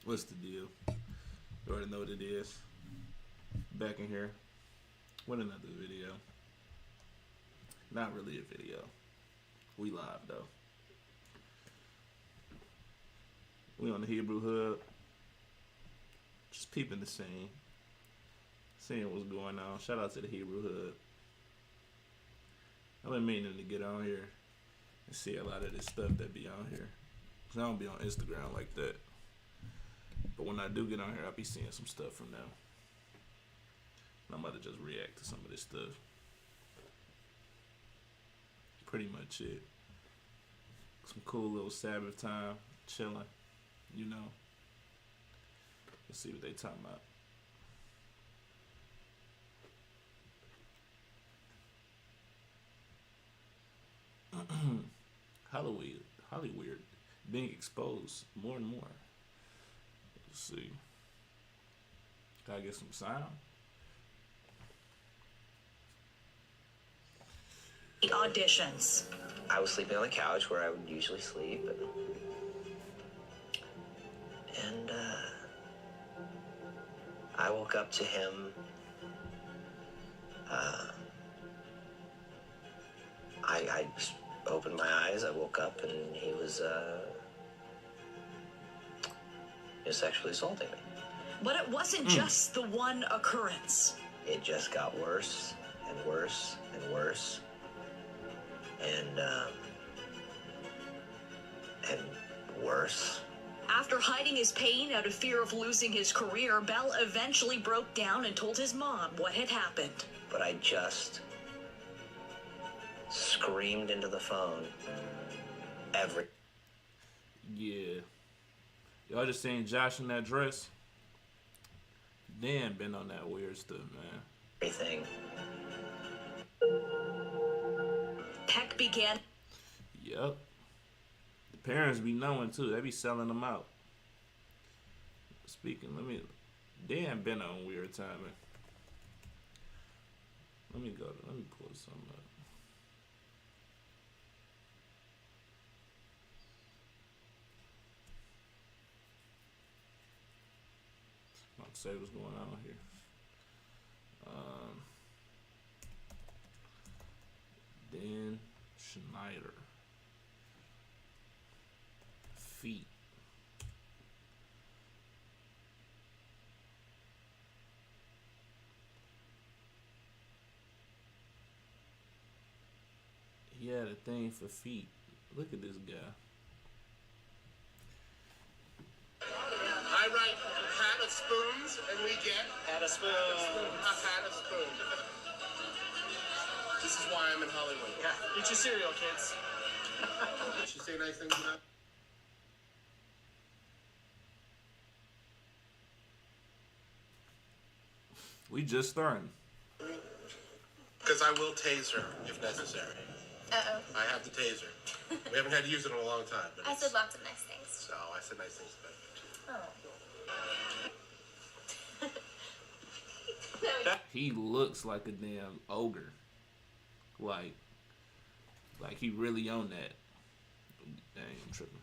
What's the deal? You already know what it is. Back in here with another video. Not really a video. We live though. We on the Hebrew Hub. Just peeping the scene. Seeing what's going on. Shout out to the Hebrew Hub. I've been meaning to get on here and see a lot of this stuff that be on here. Cause I don't be on Instagram like that. But when I do get on here, I'll be seeing some stuff from them. And I'm about to just react to some of this stuff. Pretty much it. Some cool little Sabbath time, chilling, you know. Let's see what they talking about. Hollywood being exposed more and more. Let's see. Gotta get some sound. Auditions. I was sleeping on the couch where I would usually sleep, and I woke up to him. I just opened my eyes. I woke up, and he was sexually assaulting me. But it wasn't just the one occurrence. It just got worse and worse and worse. And worse. After hiding his pain out of fear of losing his career, Bell eventually broke down and told his mom what had happened. But I just screamed into the phone. Yeah. Y'all just seen Josh in that dress? Dan been on that weird stuff, man. Everything. Peck began. Yup. The parents be knowing too. They be selling them out. Speaking, Dan been on weird timing. Let me pull something up. I'll say what's going on here. Dan Schneider. Feet. He had a thing for feet. Look at this guy. I write hat of spoons, and we get Had a spoon. a hat of spoons. This is why I'm in Hollywood. Yeah, eat your cereal, kids. Did she say nice things about? We just starting. Because I will tase her if necessary. Uh-oh. I have the taser. We haven't had to use it in a long time. But I said lots of nice things. So I said nice things about you. Oh. He looks like a damn ogre. Like he really on that. Dang, I'm tripping.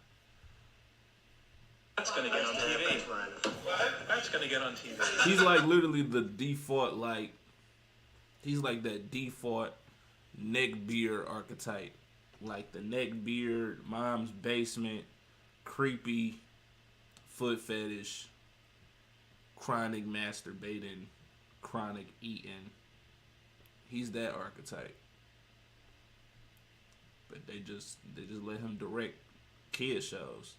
That's gonna get on TV. That's gonna get on TV. He's like literally the default, he's like that default neck beard archetype. Like the neck beard, mom's basement, creepy, foot fetish, chronic masturbating, chronic eating. He's that archetype. But they just let him direct kid shows.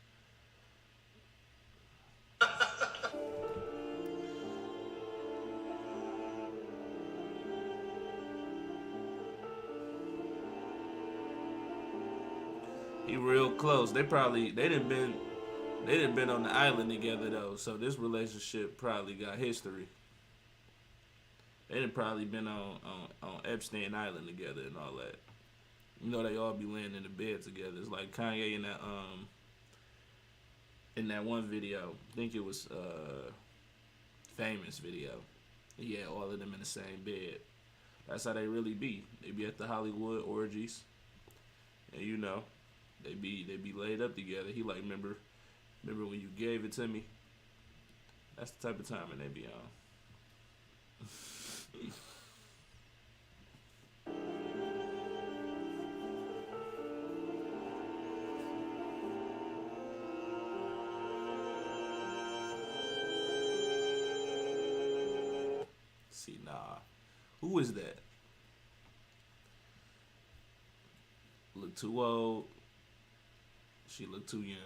He real close. They didn't been on the island together though, so this relationship probably got history. They done probably been on Epstein Island together and all that. You know, they all be laying in the bed together. It's like Kanye in that one video. I think it was Famous video. He had all of them in the same bed. That's how they really be. They be at the Hollywood orgies, and you know, they be laid up together. He like, remember when you gave it to me? That's the type of timing they be on. See, nah. Who is that? Look too old. She look too young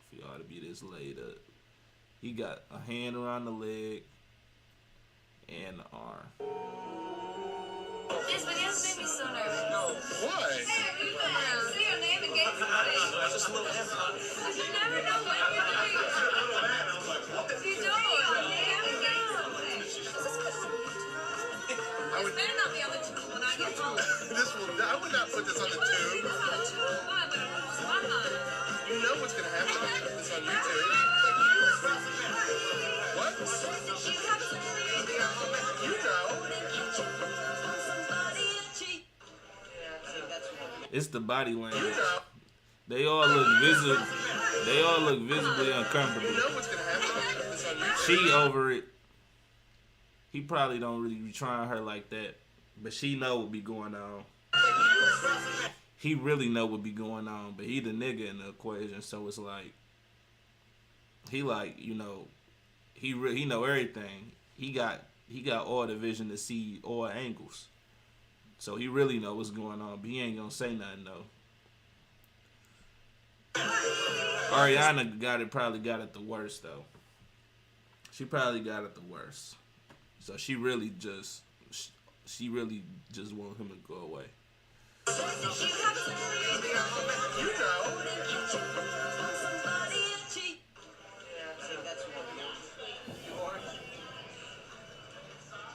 for y'all to be this laid up. He got a hand around the leg and the arm. These videos made me so nervous. Why? See your name and get something. Just a little effort. You never know when you're doing it. You don't. You never know. This better not be on the tube when I get home. I would not put this on the tube. It's on the tube. Why? But it's fun. You know what's gonna happen. It's on YouTube. What? You know. It's the body You language. know. They all look visible. They all look visibly You uncomfortable. know what's gonna happen. It's on YouTube. She over it. He probably don't really be trying her like that, but she know what be going on. He really know what be going on, but he the nigga in the equation, so it's like he like, you know, he know everything. He got all the vision to see all angles, so he really know what's going on, but he ain't gonna say nothing though. Ariana probably got it the worst though. She probably got it the worst. So she really just want him to go away. You know.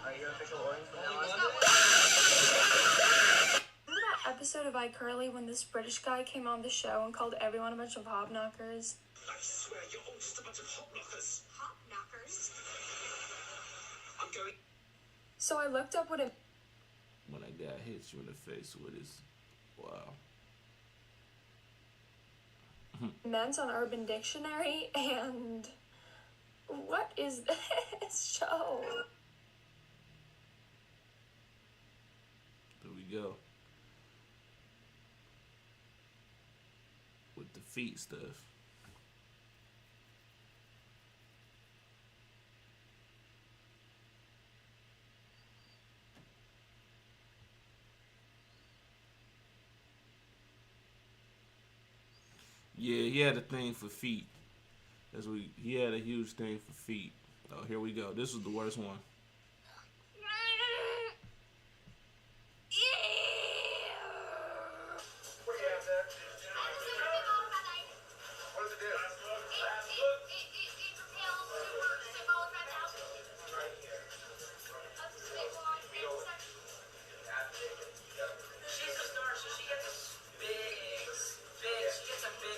Are you official orange? Remember that episode of iCarly when this British guy came on the show and called everyone a bunch of hobknockers? I swear you're all just a bunch of hop knockers. Hop knockers. I'm going. So I looked up what it When a guy hits you in the face with his, wow. meant on Urban Dictionary, and what is this show? There we go. With the feet stuff. Yeah, he had a thing for feet. He had a huge thing for feet. Oh, here we go. This was the worst one. What do you have there? What does it do? She's a star, so she gets a she gets a big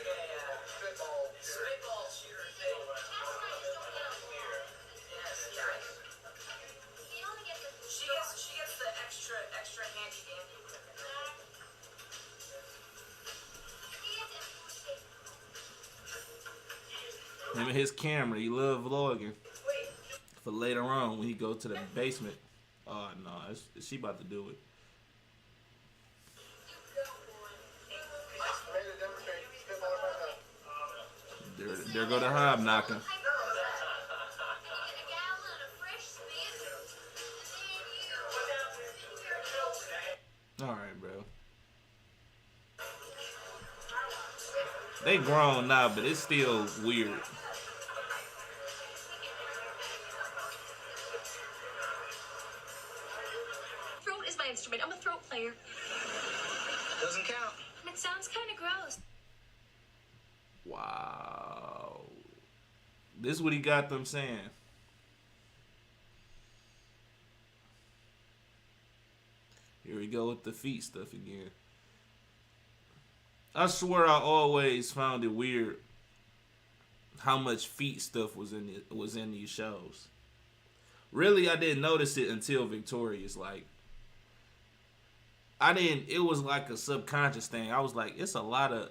spitball shooter thing. Yes, yeah. She gets the extra handy dandy equipment. Him and his camera, he love vlogging. For later on when he go to the basement. Oh no, she about to do it. There go the hobknocker. All right, bro. They grown now, but it's still weird. Throat is my instrument. I'm a throat player. Doesn't count. It sounds kind of gross. Wow. This is what he got them saying. Here we go with the feet stuff again. I swear I always found it weird how much feet stuff was in these shows. Really, I didn't notice it until Victorious. Like, it was like a subconscious thing. I was like,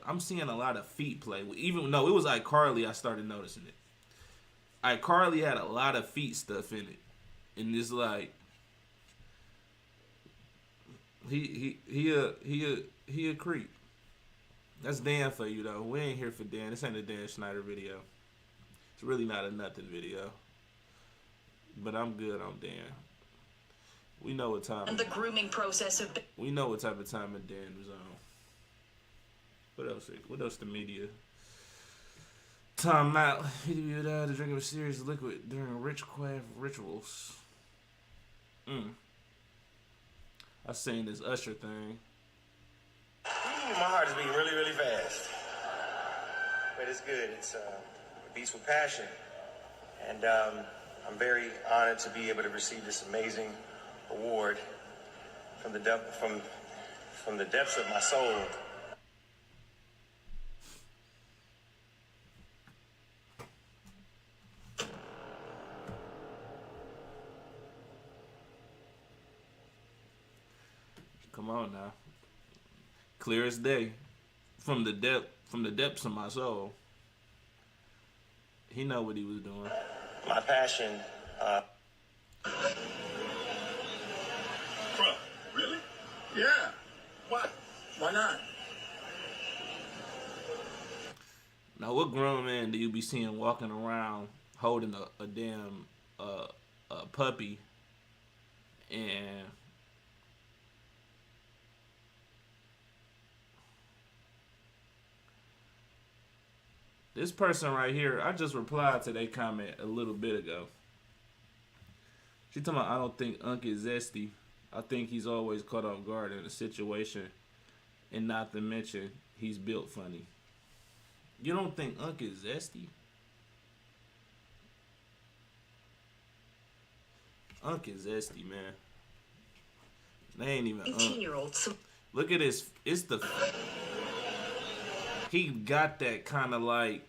I'm seeing a lot of feet play. Even though it was like Carly, I started noticing it. iCarly had a lot of feet stuff in it, and it's like he a creep. That's Dan for you though. We ain't here for Dan. This ain't a Dan Schneider video. It's really not a nothing video. But I'm good on Dan. We know what time. And the grooming process of. We know what type of time of Dan was on. What else? What else? The media. Time out. He did the drinking of serious liquid during witchcraft rituals. I seen this Usher thing. My heart is beating really, really fast. But it's good. It beats with passion. And I'm very honored to be able to receive this amazing award from the depths of my soul. Come on now. Clear as day. From the depths of my soul. He know what he was doing. My passion. Bruh, really? Yeah. Why? Why not? Now, what grown man do you be seeing walking around holding a damn a puppy and this person right here, I just replied to their comment a little bit ago. She talking about, I don't think Unc is zesty. I think he's always caught off guard in a situation, and not to mention, he's built funny. You don't think Unc is zesty? Unc is zesty, man. They ain't even 18-year-olds. Look at his, it's the... He got that kind of like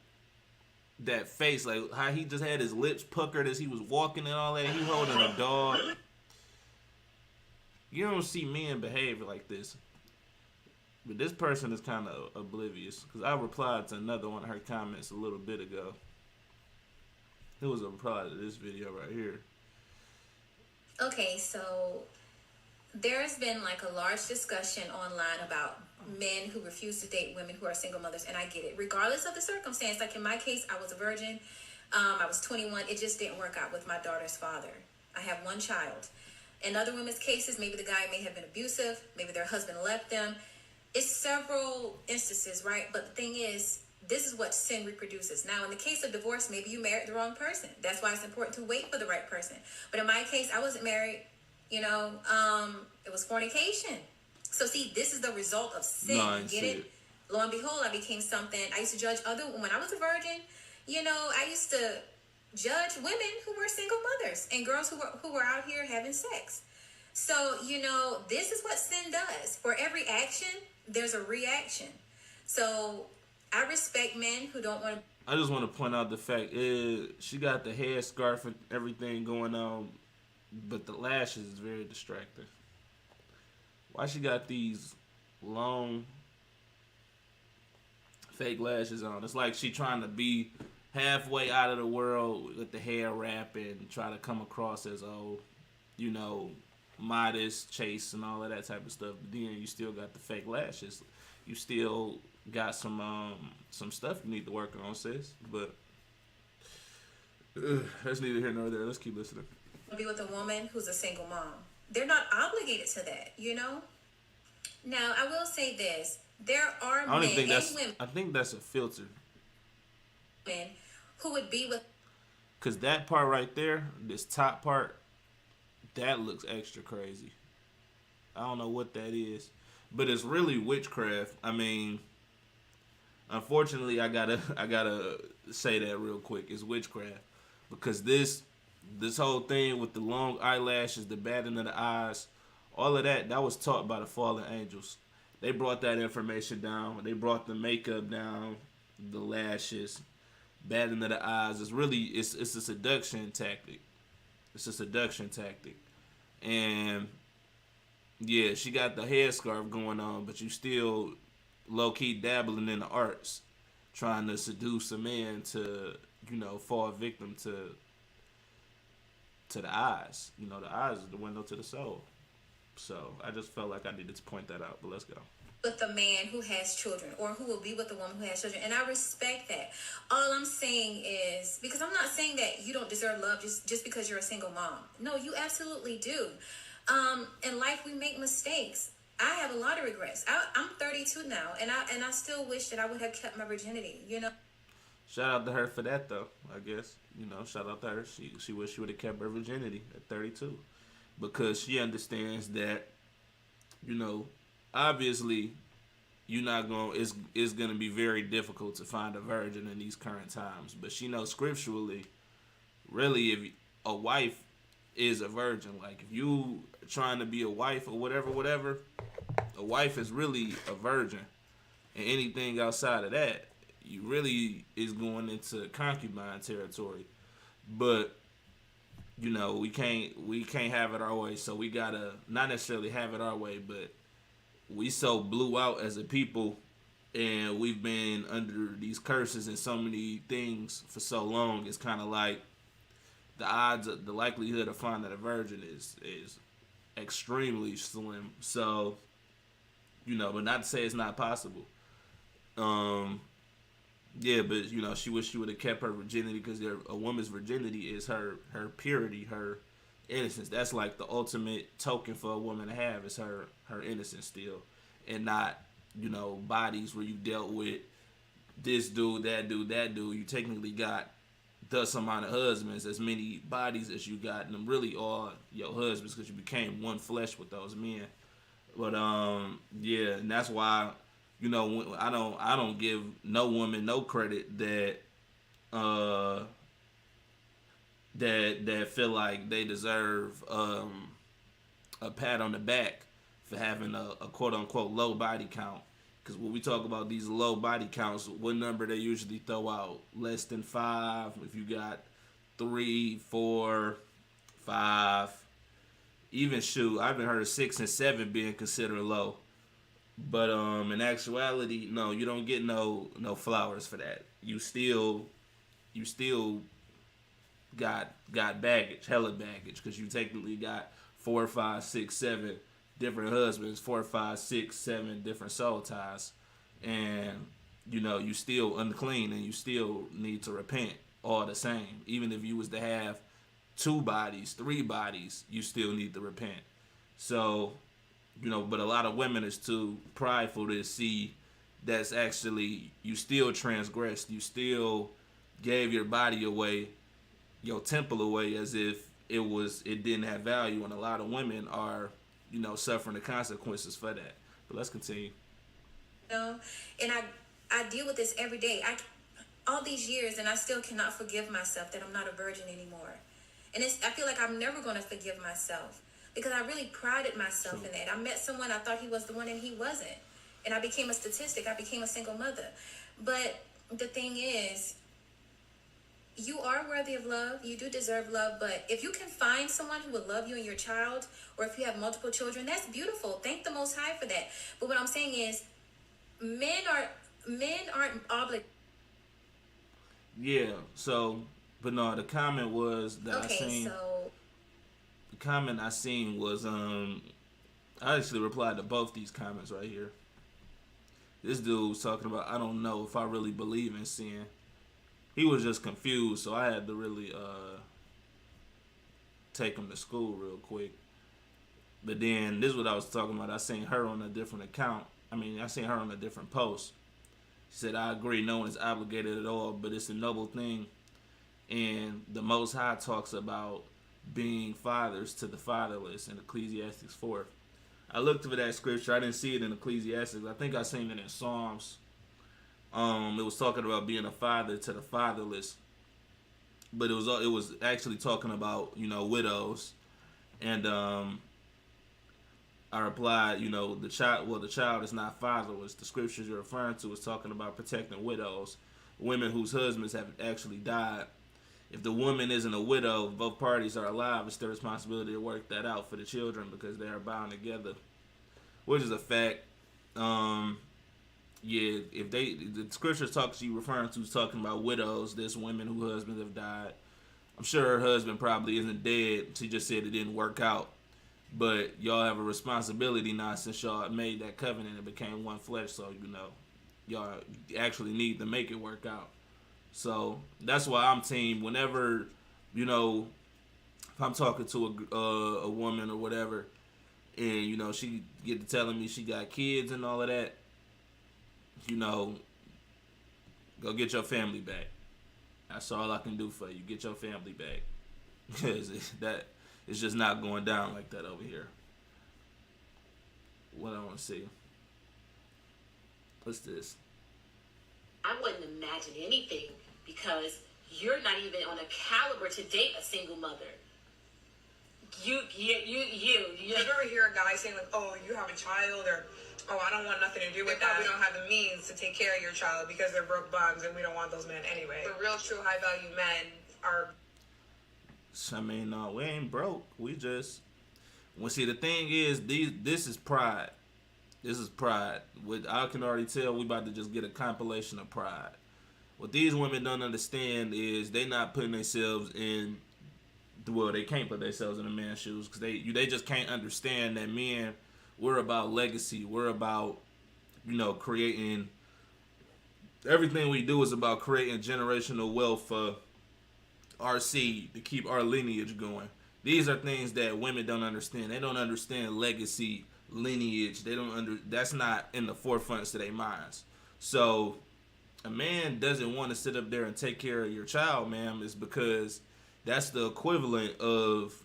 that face, like how he just had his lips puckered as he was walking and all that. He holding a dog. You don't see men behave like this, but this person is kind of oblivious. Because I replied to another one of her comments a little bit ago. It was a reply to this video right here. Okay, so there's been like a large discussion online about men who refuse to date women who are single mothers, and I get it, regardless of the circumstance. Like in my case, I was a virgin. I was 21. It just didn't work out with my daughter's father. I have one child. In other women's cases, maybe the guy may have been abusive. Maybe their husband left them. It's several instances, right? But the thing is, this is what sin reproduces. Now, in the case of divorce, maybe you married the wrong person. That's why it's important to wait for the right person. But in my case, I wasn't married. You know, it was fornication. So see, this is the result of sin. No, Get it? Lo and behold, I became something. I used to judge when I was a virgin, you know, I used to judge women who were single mothers and girls who were out here having sex. So, you know, this is what sin does. For every action, there's a reaction. So I respect men who don't want to. I just want to point out the fact she got the head scarf and everything going on, but the lashes is very distracting. Why she got these long fake lashes on? It's like she trying to be halfway out of the world with the hair wrap and try to come across as, oh, you know, modest, chaste, and all of that type of stuff. But then you still got the fake lashes. You still got some stuff you need to work on, sis. But that's neither here nor there. Let's keep listening. Be with a woman who's a single mom. They're not obligated to that, you know? Now, I will say this. There are men and women. I think that's a filter. Men who would be with. Because that part right there, this top part, that looks extra crazy. I don't know what that is. But it's really witchcraft. I mean, unfortunately, I gotta say that real quick. It's witchcraft. Because this whole thing with the long eyelashes, the batting of the eyes, all of that was taught by the fallen angels. They brought that information down. They brought the makeup down, the lashes, batting of the eyes. It's a seduction tactic. It's a seduction tactic. And yeah, she got the headscarf going on, but you still low-key dabbling in the arts, trying to seduce a man to fall victim to the eyes. The eyes is the window to the soul. So I just felt like I needed to point that out. But let's go. With a man who has children, or who will be with a woman who has children, and I respect that. All I'm saying is, because I'm not saying that you don't deserve love just because you're a single mom. No, you absolutely do. In life we make mistakes. I have a lot of regrets. I'm 32 now, and I still wish that I would have kept my virginity. Shout out to her for that, though. I guess shout out to her. She wish she would have kept her virginity at 32, because she understands that obviously you're not going. It's going to be very difficult to find a virgin in these current times. But she knows scripturally, really, if a wife is a virgin, like if you trying to be a wife or whatever, a wife is really a virgin, and anything outside of that, you really is going into concubine territory. But we can't have it our way, so we gotta not necessarily have it our way, but we so blew out as a people, and we've been under these curses and so many things for so long. It's kind of like the likelihood of finding a virgin is extremely slim. So but not to say it's not possible. Yeah, but she wished she would have kept her virginity, because a woman's virginity is her purity, her innocence. That's like the ultimate token for a woman to have, is her innocence still, and not bodies where you dealt with this dude, that dude, that dude. You technically got thus amount of husbands, as many bodies as you got, and them really all your husbands, because you became one flesh with those men. But yeah, and that's why I don't give no woman no credit that that feel like they deserve a pat on the back for having a quote unquote low body count. Because when we talk about these low body counts, what number they usually throw out? Less than 5. If you got 3, 4, 5, even I've been heard of 6 and 7 being considered low. But in actuality, no, you don't get no flowers for that. You still got baggage, hella baggage, because you technically got 4, 5, 6, 7 different husbands, 4, 5, 6, 7 different soul ties, and you still unclean, and you still need to repent all the same. Even if you was to have 2 bodies, 3 bodies, you still need to repent. So but a lot of women is too prideful to see that's actually, you still transgressed, you still gave your body away, your temple away, as if it didn't have value, and a lot of women are suffering the consequences for that. But let's continue. And I deal with this every day. All these years, and I still cannot forgive myself that I'm not a virgin anymore. And I feel like I'm never going to forgive myself, because I really prided myself in that. I met someone, I thought he was the one, and he wasn't. And I became a statistic. I became a single mother. But the thing is, you are worthy of love. You do deserve love. But if you can find someone who will love you and your child, or if you have multiple children, that's beautiful. Thank the Most High for that. But what I'm saying is, men aren't obligated. Yeah. So, but no, the comment was that I seen. The comment I seen was I actually replied to both these comments right here. This dude was talking about, I don't know if I really believe in sin. He was just confused, so I had to really take him to school real quick. But then this is what I was talking about. I seen her on a different account. I seen her on a different post. She said, I agree, no one is obligated at all, but it's a noble thing. And the Most High talks about being fathers to the fatherless in Ecclesiastes 4. I looked for that scripture. I didn't see it in Ecclesiastes. I think I seen it in Psalms. It was talking about being a father to the fatherless, but it was actually talking about widows. And I replied, the child is not fatherless. The scriptures you're referring to is talking about protecting widows, women whose husbands have actually died. If the woman isn't a widow, both parties are alive, it's their responsibility to work that out for the children, because they are bound together, which is a fact. yeah, if the scripture talks she referring to is talking about widows, there's women whose husbands have died. I'm sure her husband probably isn't dead. She just said it didn't work out. But y'all have a responsibility now since y'all made that covenant and became one flesh. So y'all actually need to make it work out. So that's why I'm team. Whenever if I'm talking to a woman or whatever, and she get to telling me she got kids and all of that, go get your family back. That's all I can do for you. Get your family back. Because it's just not going down like that over here. What I want to see. What's this? I wouldn't imagine anything because you're not even on a caliber to date a single mother. You ever hear a guy saying like, "Oh, you have a child," or "Oh, I don't want nothing to do with that. We don't have the means to take care of your child because they're broke bums, and we don't want those men anyway." The real, true, high value men are. I mean, no, we ain't broke. We just. Well, see, the thing is, this is pride. This is pride. I can already tell we about to just get a compilation of pride. What these women don't understand is they not putting themselves in. Well, they can't put themselves in a man's shoes because they just can't understand that men. We're about legacy. We're about, creating. Everything we do is about creating generational wealth for our seed to keep our lineage going. These are things that women don't understand. They don't understand legacy, lineage. That's not in the forefronts of their minds. So, a man doesn't want to sit up there and take care of your child, ma'am, is because that's the equivalent of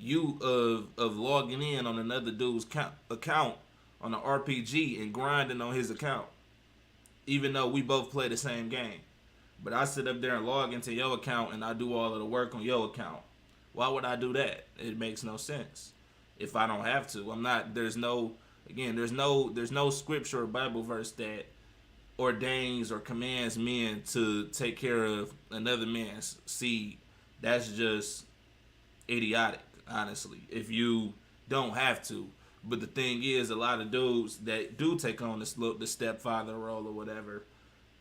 logging in on another dude's account on an RPG and grinding on his account, even though we both play the same game. But I sit up there and log into your account and I do all of the work on your account. Why would I do that? It makes no sense. If I don't have to, I'm not. There's no scripture or Bible verse that ordains or commands men to take care of another man's seed. That's just idiotic, honestly, if you don't have to. But the thing is, a lot of dudes that do take on the stepfather role or whatever,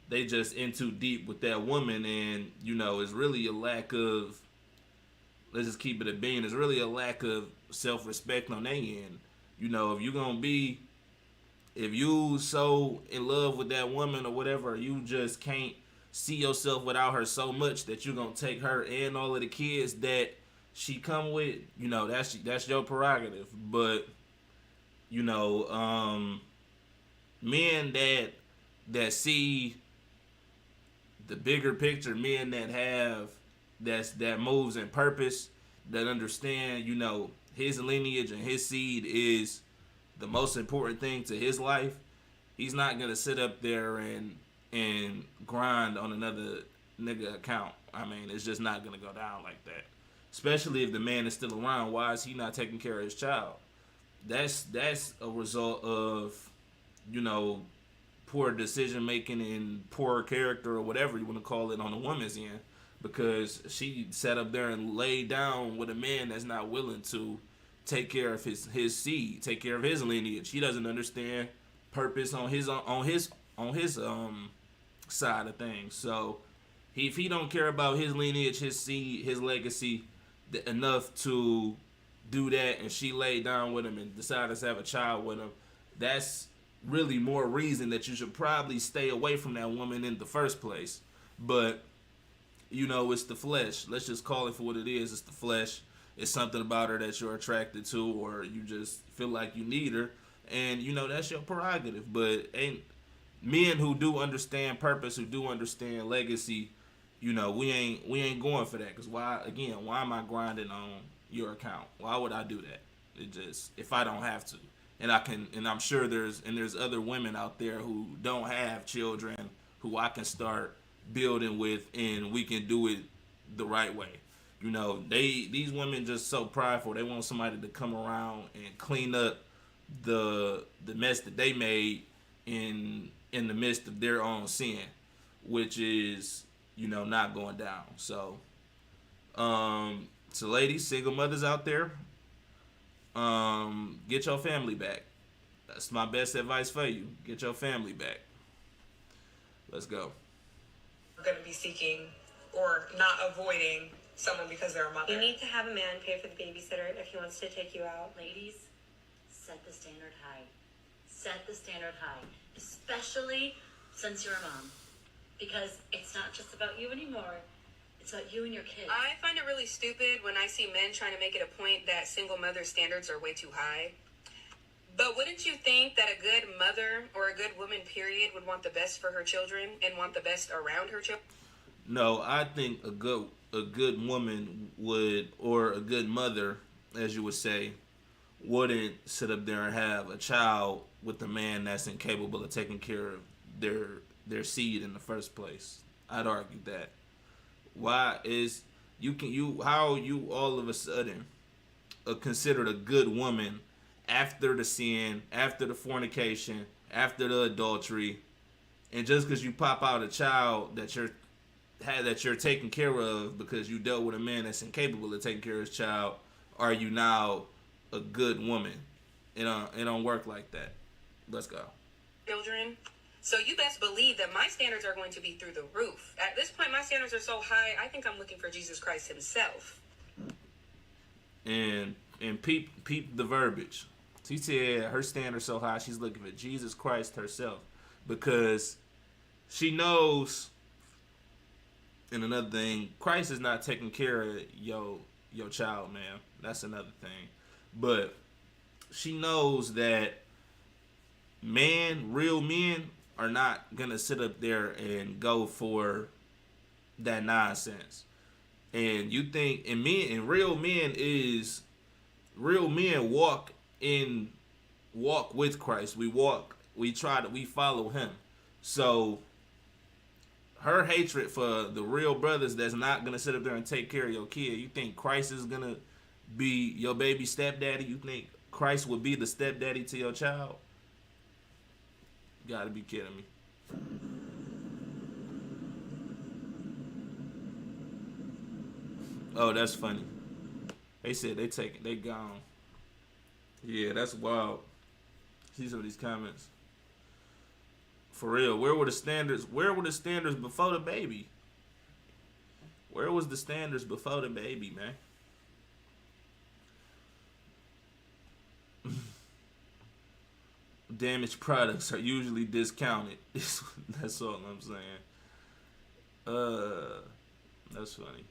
they just in too deep with that woman, and it's really a lack of, let's just keep it a being, it's really a lack of self-respect on their end. If you so in love with that woman or whatever, you just can't see yourself without her so much that you're gonna take her and all of the kids that she come with, that's your prerogative. But men that see the bigger picture, men that moves in purpose, that understand, his lineage and his seed is the most important thing to his life. He's not gonna sit up there and grind on another nigga account. I mean, it's just not gonna go down like that. Especially if the man is still around. Why is he not taking care of his child? That's a result of, poor decision making and poor character or whatever you want to call it on the woman's end, because she sat up there and laid down with a man that's not willing to take care of his seed, take care of his lineage. He doesn't understand purpose on his side of things. So if he don't care about his lineage, his seed, his legacy enough to do that, and she laid down with him and decided to have a child with him, that's really more reason that you should probably stay away from that woman in the first place. But it's the flesh. Let's just call it for what it is. It's the flesh. It's something about her that you're attracted to, or you just feel like you need her, and that's your prerogative. But men who do understand purpose, who do understand legacy, we ain't going for that. Because why am I grinding on your account? Why would I do that? It just, if I don't have to, and I'm sure there's other women out there who don't have children who I can start building with, and we can do it the right way. These women just so prideful. They want somebody to come around and clean up the mess that they made in the midst of their own sin, which is not going down. So ladies, single mothers out there, get your family back. That's my best advice for you. Get your family back. Let's go. Going to be seeking or not avoiding someone because they're a mother. You need to have a man pay for the babysitter if he wants to take you out. Ladies, set the standard high. Set the standard high, especially since you're a mom. Because it's not just about you anymore. It's about you and your kids. I find it really stupid when I see men trying to make it a point that single mother standards are way too high. But wouldn't you think that a good mother or a good woman, period, would want the best for her children and want the best around her children? No, I think a good woman would, or a good mother, as you would say, wouldn't sit up there and have a child with a man that's incapable of taking care of their seed in the first place. I'd argue that. Why is how are you all of a sudden considered a good woman after the sin, after the fornication, after the adultery, and just because you pop out a child that you're taking care of because you dealt with a man that's incapable of taking care of his child, are you now a good woman? It don't work like that. Let's go. Children. So you best believe that my standards are going to be through the roof. At this point, my standards are so high, I think I'm looking for Jesus Christ himself. And peep the verbiage. She said her standards so high, she's looking for Jesus Christ herself. Because she knows, and another thing, Christ is not taking care of your child, man. That's another thing. But she knows that real men are not gonna sit up there and go for that nonsense. And you think, real men walk with Christ. We follow him. So her hatred for the real brothers that's not gonna sit up there and take care of your kid. You think Christ is gonna be your baby stepdaddy? You think Christ would be the stepdaddy to your child? You gotta be kidding me. Oh, that's funny. They said they gone. Yeah, that's wild. See some of these comments. For real, where were the standards before the baby? Where was the standards before the baby, man? Damaged products are usually discounted. That's all I'm saying. That's funny.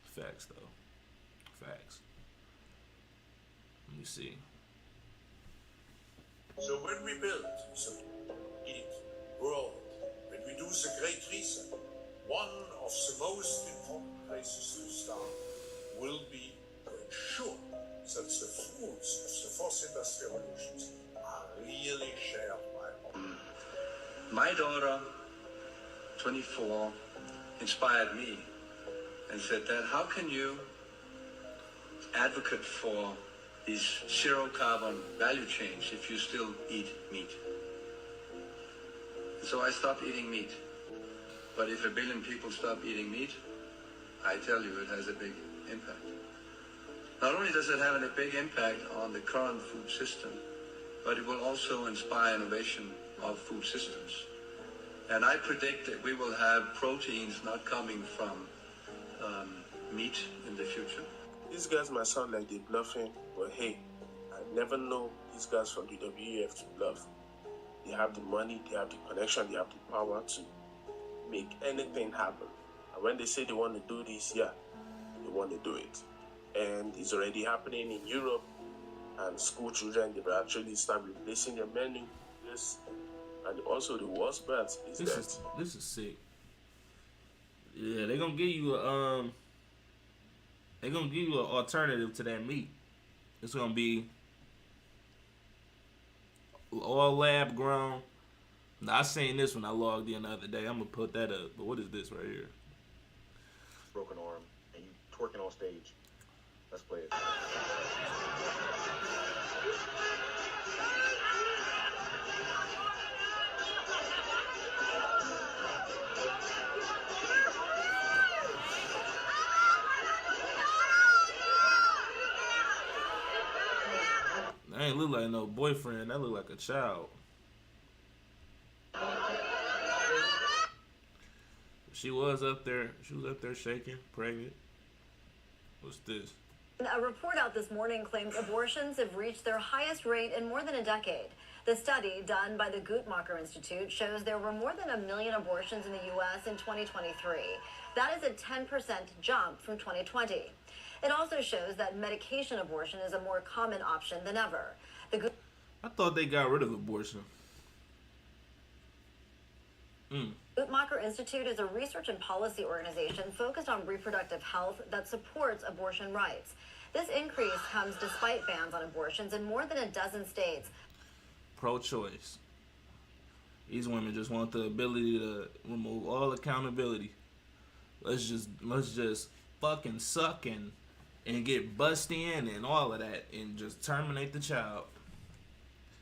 Facts though. Facts. Let me see. So when we build, eat, grow, when we do the Great Reset, one of the most important places to start will be to ensure that the fruits of the fourth industrial revolutions are really shared by all. My daughter, 24, inspired me and said, Dad, how can you advocate for these zero carbon value chains if you still eat meat? So I stopped eating meat. But if 1 billion people stop eating meat, I tell you it has a big impact. Not only does it have a big impact on the current food system, but it will also inspire innovation of food systems. And I predict that we will have proteins not coming from meat in the future. These guys might sound like they're bluffing, but hey, I never know these guys from the WEF to bluff. They have the money, they have the connection, they have the power to make anything happen. And when they say they want to do this, yeah, they want to do it. And it's already happening in Europe, and school children, they will actually start replacing their menu. Yes. And also the worst part is this is sick. Yeah, they're gonna give you an alternative to that meat. It's gonna be all lab grown. Now, I seen this when I logged in the other day. I'm gonna put that up. But what is this right here? Broken arm and you twerking on stage. Let's play it. That ain't look like no boyfriend. That look like a child. She was up there. She was up there shaking, pregnant. What's this? A report out this morning claims abortions have reached their highest rate in more than a decade. The study done by the Guttmacher Institute shows there were more than 1 million abortions in the U.S. in 2023. That is a 10% jump from 2020. It also shows that medication abortion is a more common option than ever. The I thought they got rid of abortion. Guttmacher Institute is a research and policy organization focused on reproductive health that supports abortion rights. This increase comes despite bans on abortions in more than a dozen states. Pro-choice. These women just want the ability to remove all accountability. Let's just fucking suck and get bust in and all of that and just terminate the child.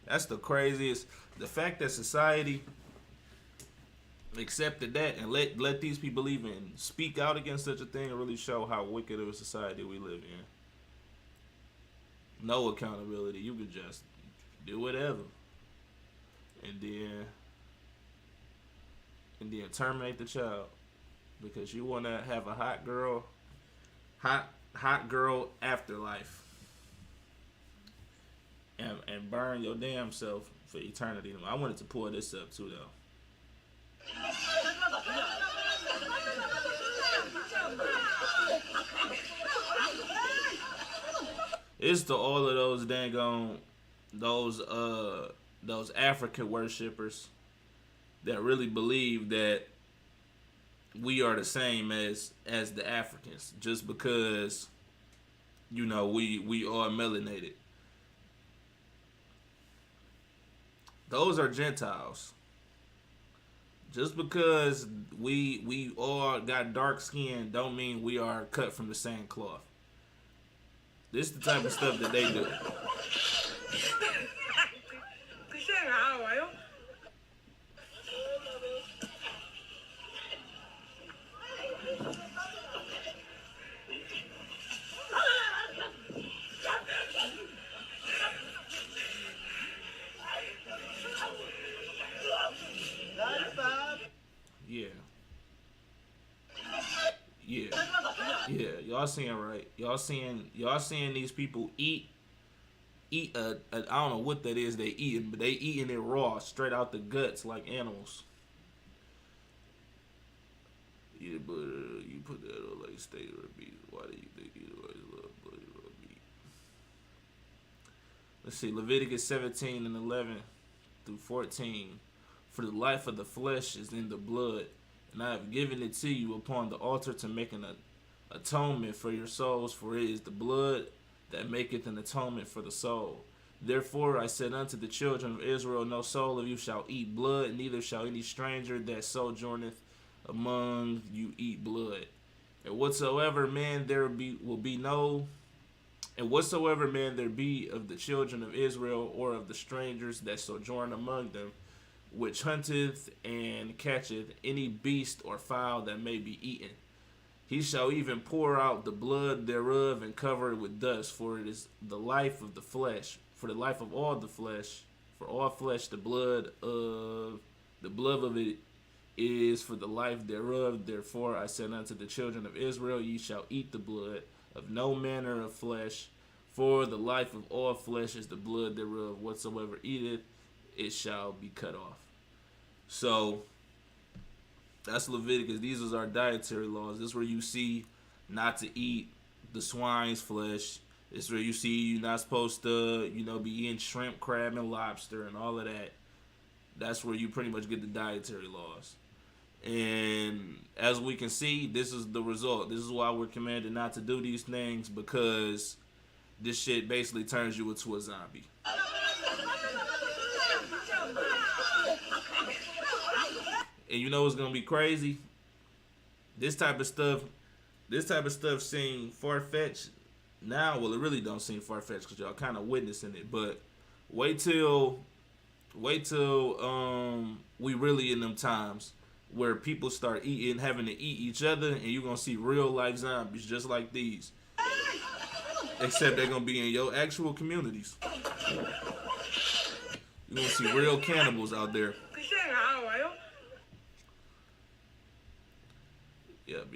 That's the craziest. The fact that society accepted that and let these people even speak out against such a thing and really show how wicked of a society we live in. No accountability. You could just do whatever. And then terminate the child because you want to have a hot girl afterlife and burn your damn self for eternity. I wanted to pull this up too though. It's to all of those dang those African worshippers that really believe that we are the same as the Africans just because we are melanated. Those are Gentiles. Just because we all got dark skin don't mean we are cut from the same cloth. This is the type of stuff that they do. Yeah, y'all seeing right. Y'all seeing these people eat I don't know what that is they eating, but they eating it raw, straight out the guts like animals. Yeah, but you put that on like steak or beef. Why do you think you always love bloody raw meat? Let's see, Leviticus 17 and 11 through 14. For the life of the flesh is in the blood, and I have given it to you upon the altar to make an atonement for your souls, for it is the blood that maketh an atonement for the soul. Therefore I said unto the children of Israel, no soul of you shall eat blood, neither shall any stranger that sojourneth among you eat blood. And whatsoever man there be of the children of Israel or of the strangers that sojourn among them, which hunteth and catcheth any beast or fowl that may be eaten, he shall even pour out the blood thereof and cover it with dust, for it is the life of the flesh, for the life of all the flesh, for all flesh the blood of it is for the life thereof. Therefore I said unto the children of Israel, ye shall eat the blood of no manner of flesh, for the life of all flesh is the blood thereof. Whatsoever eateth, it shall be cut off. So that's Leviticus. These are our dietary laws. This is where you see not to eat the swine's flesh. This is where you see you're not supposed to, be eating shrimp, crab, and lobster and all of that. That's where you pretty much get the dietary laws. And as we can see, this is the result. This is why we're commanded not to do these things, because this shit basically turns you into a zombie. And you know what's gonna be crazy? This type of stuff seem far-fetched now. Well, it really don't seem far-fetched because y'all kind of witnessing it. But wait till we really in them times where people start having to eat each other, and you're gonna see real life zombies just like these. Except they're gonna be in your actual communities. You're gonna see real cannibals out there. Yep.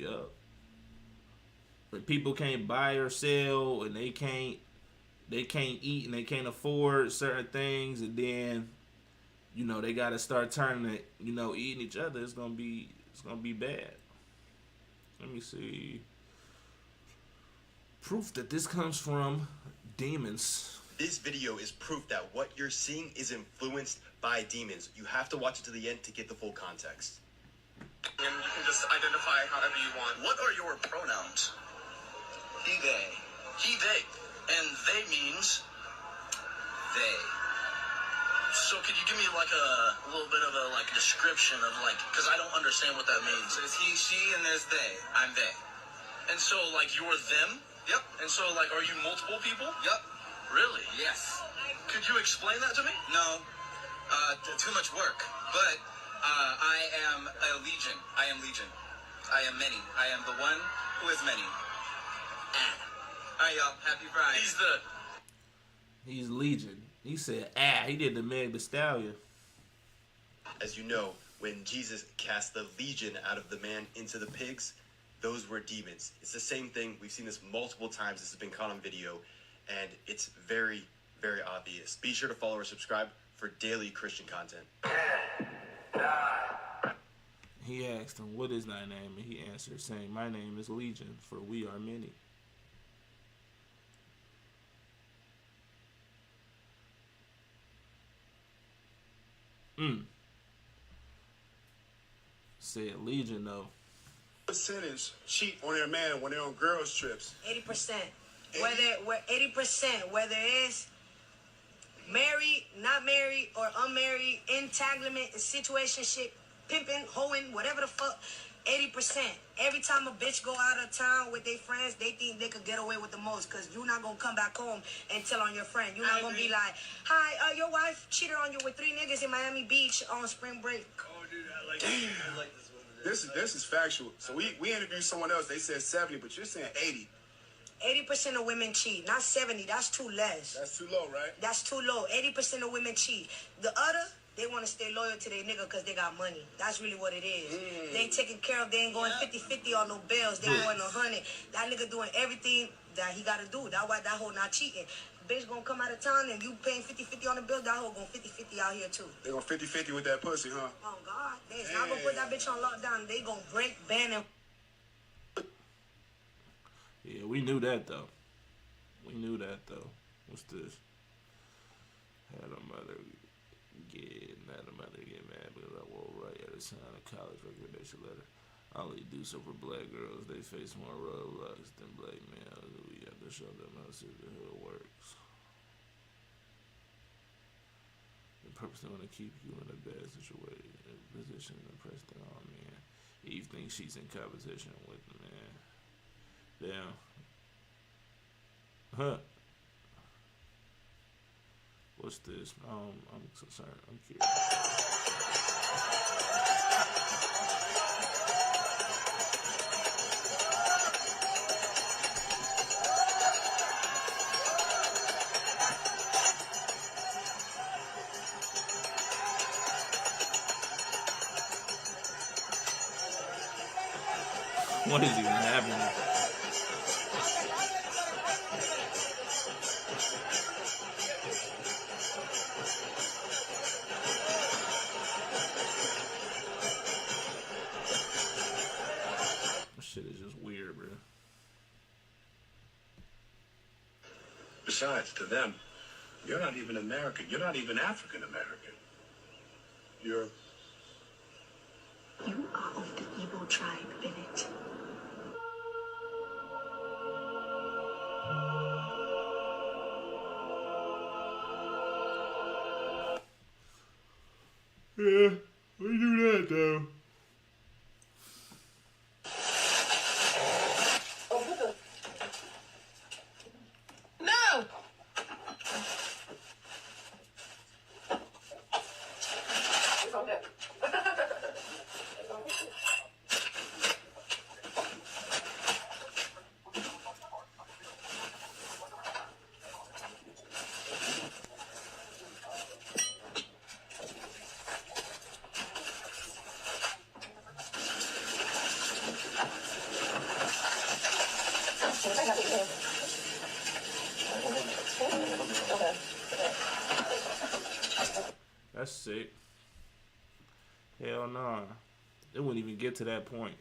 But people can't buy or sell, and they can't eat, and they can't afford certain things, and then they got to start turning it, eating each other. It's gonna be bad. Let me see. Proof that this comes from demons. This video is proof that what you're seeing is influenced by demons. You have to watch it to the end to get the full context. And you can just identify however you want. What are your pronouns? He, they. He, they. And they means They. So could you give me like a little bit of a description of because I don't understand what that means. There's he, she, and there's they. I'm they. And so you're them? Yep. And so are you multiple people? Yep. Really? Yes. Could you explain that to me? No. Too much work. But I am a legion. I am legion. I am many. I am the one who is many. All right, y'all. Happy Friday. He's Legion. He said, he did the Meg the Stallion. As you know, when Jesus cast the legion out of the man into the pigs, those were demons. It's the same thing. We've seen this multiple times. This has been caught on video, and it's very, very obvious. Be sure to follow or subscribe for daily Christian content. He asked him, what is thy name? And he answered, saying, my name is Legion, for we are many. Said Legion, though. Percentage cheat on their man when they're on girls' trips. 80%. Whether 80%, whether it's married, not married, or unmarried, entanglement, situationship, pimping, hoeing, whatever the fuck, 80%. Every time a bitch go out of town with their friends, they think they could get away with the most, because you're not going to come back home and tell on your friend. You're not going to be like, hi, your wife cheated on you with 3 niggas in Miami Beach on spring break. Oh, dude, I like this. I like this one. This is factual. So we interviewed someone else. They said 70, but you're saying 80. 80% of women cheat, not 70. That's too less. That's too low, right? That's too low. 80% of women cheat. The other, they want to stay loyal to their nigga because they got money. That's really what it is. They ain't taking care of, they ain't going 50-50 on no bills. They going 100. That nigga doing everything that he got to do. That's why that hoe not cheating. Bitch gonna come out of town and you paying 50-50 on the bill, that hoe going 50-50 out here too. They going 50-50 with that pussy, huh? Oh, God. They not gonna put that bitch on lockdown. They gonna break, ban, and... Yeah, we knew that, though. What's this? Had a mother get mad because I won't write at a sign a college recommendation letter. I only do so for black girls. They face more roadblocks than black males. We have to show them how sisterhood works. The purpose they want to keep you in a bad situation, position, and press them on, man. Eve thinks she's in competition with the man. Damn. Huh. What's this? I'm concerned. I'm curious. What is even happening? This shit is just weird, bro. Besides, to them, you're not even American. You're not even African American. You're... You are of the evil tribe, Bennett. Yeah, we do that though. No! sick. Hell no. It wouldn't even get to that point.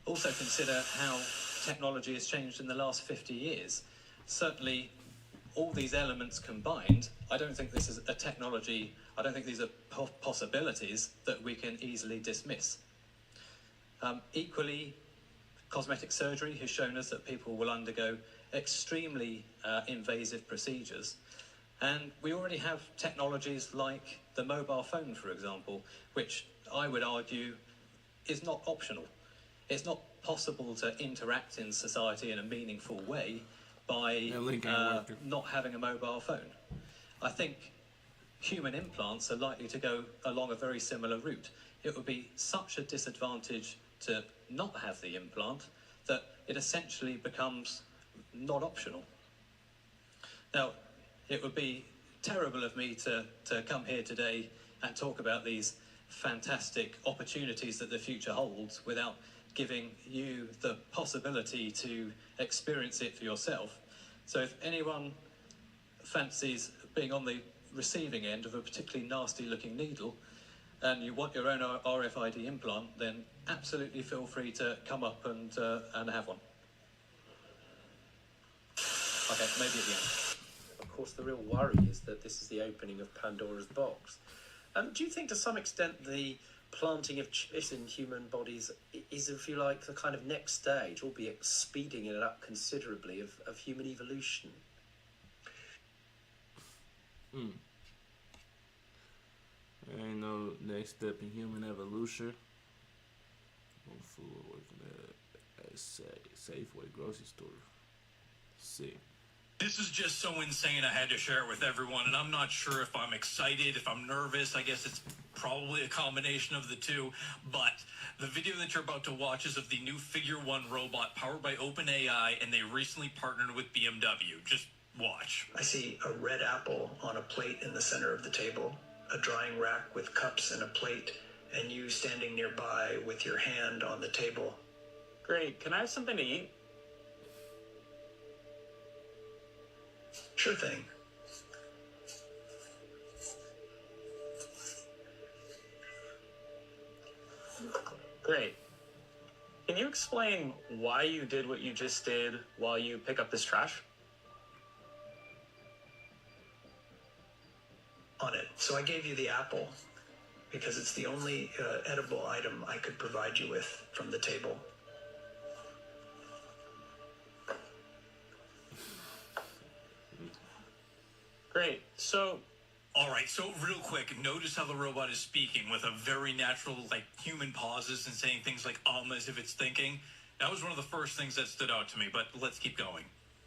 Also consider how technology has changed in the last 50 years. Certainly, all these elements combined, I don't think this is a technology, I don't think these are possibilities that we can easily dismiss. Equally, cosmetic surgery has shown us that people will undergo extremely invasive procedures. And we already have technologies like the mobile phone, for example, which I would argue is not optional. It's not possible to interact in society in a meaningful way by not having a mobile phone. I think human implants are likely to go along a very similar route. It would be such a disadvantage to not have the implant that it essentially becomes not optional. Now, it would be terrible of me to come here today and talk about these fantastic opportunities that the future holds without giving you the possibility to experience it for yourself. So if anyone fancies being on the receiving end of a particularly nasty looking needle and you want your own RFID implant, then absolutely feel free to come up and have one. Okay, maybe at the end. Of course, the real worry is that this is the opening of Pandora's box. Do you think to some extent the planting of chips in human bodies is, if you like, the kind of next stage, albeit speeding it up considerably, of human evolution? Ain't no next step in human evolution. What food working at a Safeway grocery store. Sick. This is just so insane I had to share it with everyone, and I'm not sure if I'm excited, if I'm nervous. I guess it's probably a combination of the two, but the video that you're about to watch is of the new Figure 1 robot powered by OpenAI, and they recently partnered with BMW. Just watch. I see a red apple on a plate in the center of the table, a drying rack with cups and a plate, and you standing nearby with your hand on the table. Great. Can I have something to eat? Sure thing. Great. Can you explain why you did what you just did while you pick up this trash? On it. So I gave you the apple because it's the only edible item I could provide you with from the table. Great. So, all right, so real quick, notice how the robot is speaking with a very natural, like, human pauses and saying things like, as if it's thinking. That was one of the first things that stood out to me, but let's keep going.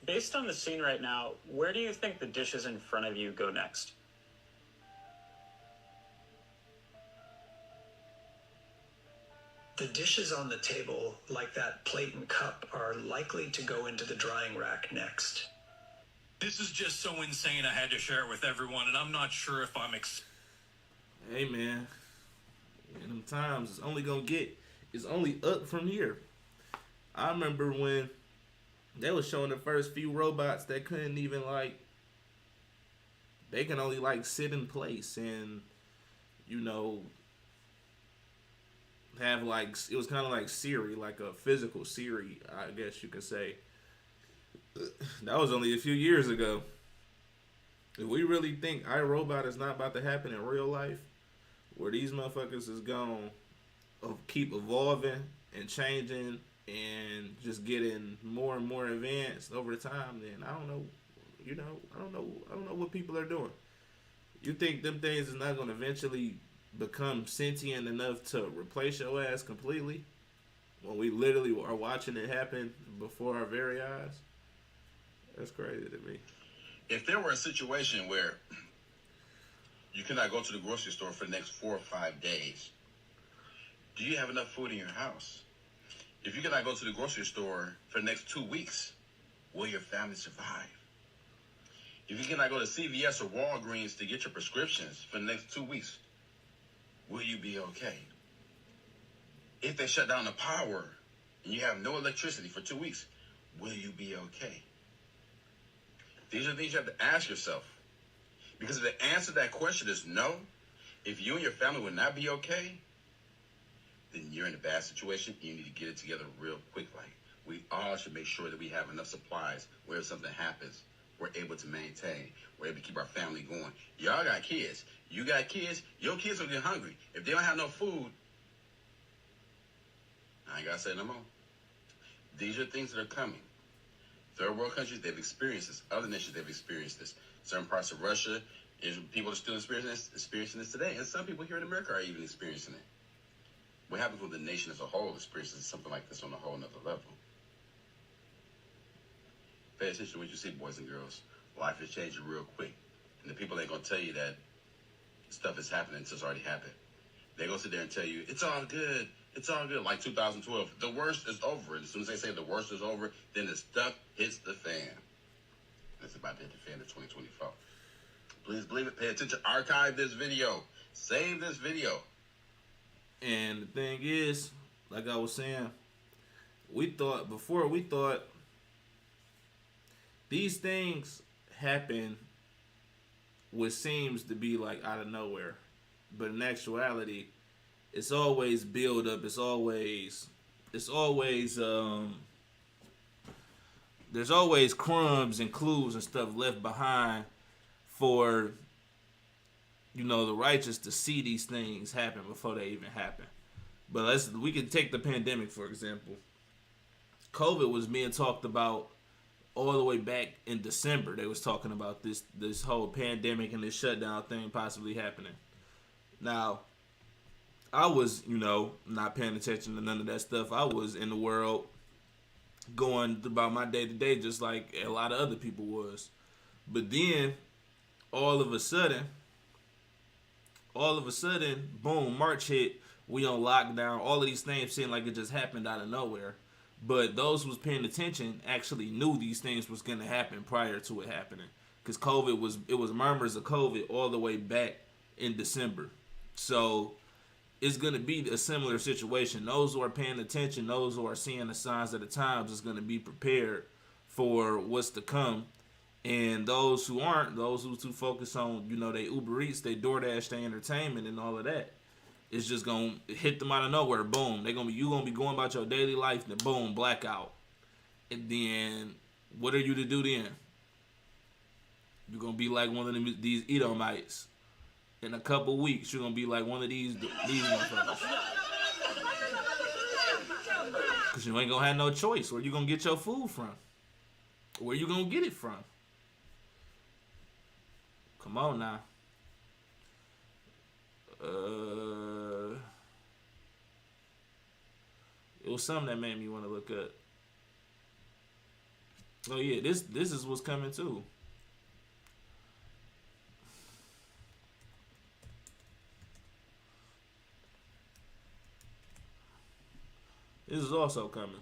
based on the scene right now, where do you think the dishes in front of you go next? The dishes on the table, like that plate and cup, are likely to go into the drying rack next. This is just so insane I had to share it with everyone, and I'm not sure if I'm Hey man, in them times it's only up from here. I remember when they was showing the first few robots that couldn't even they can only sit in place and have it was kind of like Siri, like a physical Siri, I guess you could say. That was only a few years ago. If we really think iRobot is not about to happen in real life, where these motherfuckers is gonna keep evolving and changing and just getting more and more advanced over time, then I don't know. I don't know what people are doing. You think them things is not gonna eventually become sentient enough to replace your ass completely when we literally are watching it happen before our very eyes? That's crazy to me. If there were a situation where you cannot go to the grocery store for the next 4 or 5 days, do you have enough food in your house? If you cannot go to the grocery store for the next 2 weeks, will your family survive? If you cannot go to CVS or Walgreens to get your prescriptions for the next 2 weeks, will you be okay? If they shut down the power and you have no electricity for 2 weeks, will you be okay? These are things you have to ask yourself. Because if the answer to that question is no, if you and your family will not be okay, then you're in a bad situation. You need to get it together real quick. Like, we all should make sure that we have enough supplies where if something happens, we're able to maintain. We're able to keep our family going. Y'all got kids. You got kids. Your kids will get hungry. If they don't have no food, I ain't got to say no more. These are things that are coming. Third world countries, they've experienced this. Other nations, they've experienced this. Certain parts of Russia, people are still experiencing this today. And some people here in America are even experiencing it. What happens when the nation as a whole experiences something like this on a whole nother level? Pay attention to what you see, boys and girls. Life is changing real quick. And the people ain't going to tell you that stuff is happening until it's already happened. They're going to sit there and tell you, it's all good. It's all good. Like 2012. The worst is over. And as soon as they say the worst is over, then the stuff hits the fan. It's about to hit the fan in 2024. Please believe it. Pay attention. Archive this video. Save this video. And the thing is, like I was saying, we thought these things happen what seems to be like out of nowhere. But in actuality, it's always build up. There's always crumbs and clues and stuff left behind for, you know, the righteous to see these things happen before they even happen. But we can take the pandemic, for example. COVID was being talked about all the way back in December. They was talking about this whole pandemic and this shutdown thing possibly happening. Now, I was, not paying attention to none of that stuff. I was in the world going about my day to day just like a lot of other people was. But then, all of a sudden, boom, March hit, we on lockdown. All of these things seem like it just happened out of nowhere. But those who was paying attention actually knew these things was going to happen prior to it happening. Because it was murmurs of COVID all the way back in December. So it's going to be a similar situation. Those who are paying attention, those who are seeing the signs of the times is going to be prepared for what's to come. And those who aren't, those who too focus on, they Uber Eats, they DoorDash, they entertainment and all of that, it's just going to hit them out of nowhere. Boom. You going to be going about your daily life, and then boom, blackout. And then what are you to do then? You're going to be like one of these Edomites. In a couple weeks, you're going to be like one of these motherfuckers. Because you ain't going to have no choice. Where you going to get your food from? Where you going to get it from? Come on now. It was something that made me want to look up. Oh yeah, this is what's coming too. This is also coming.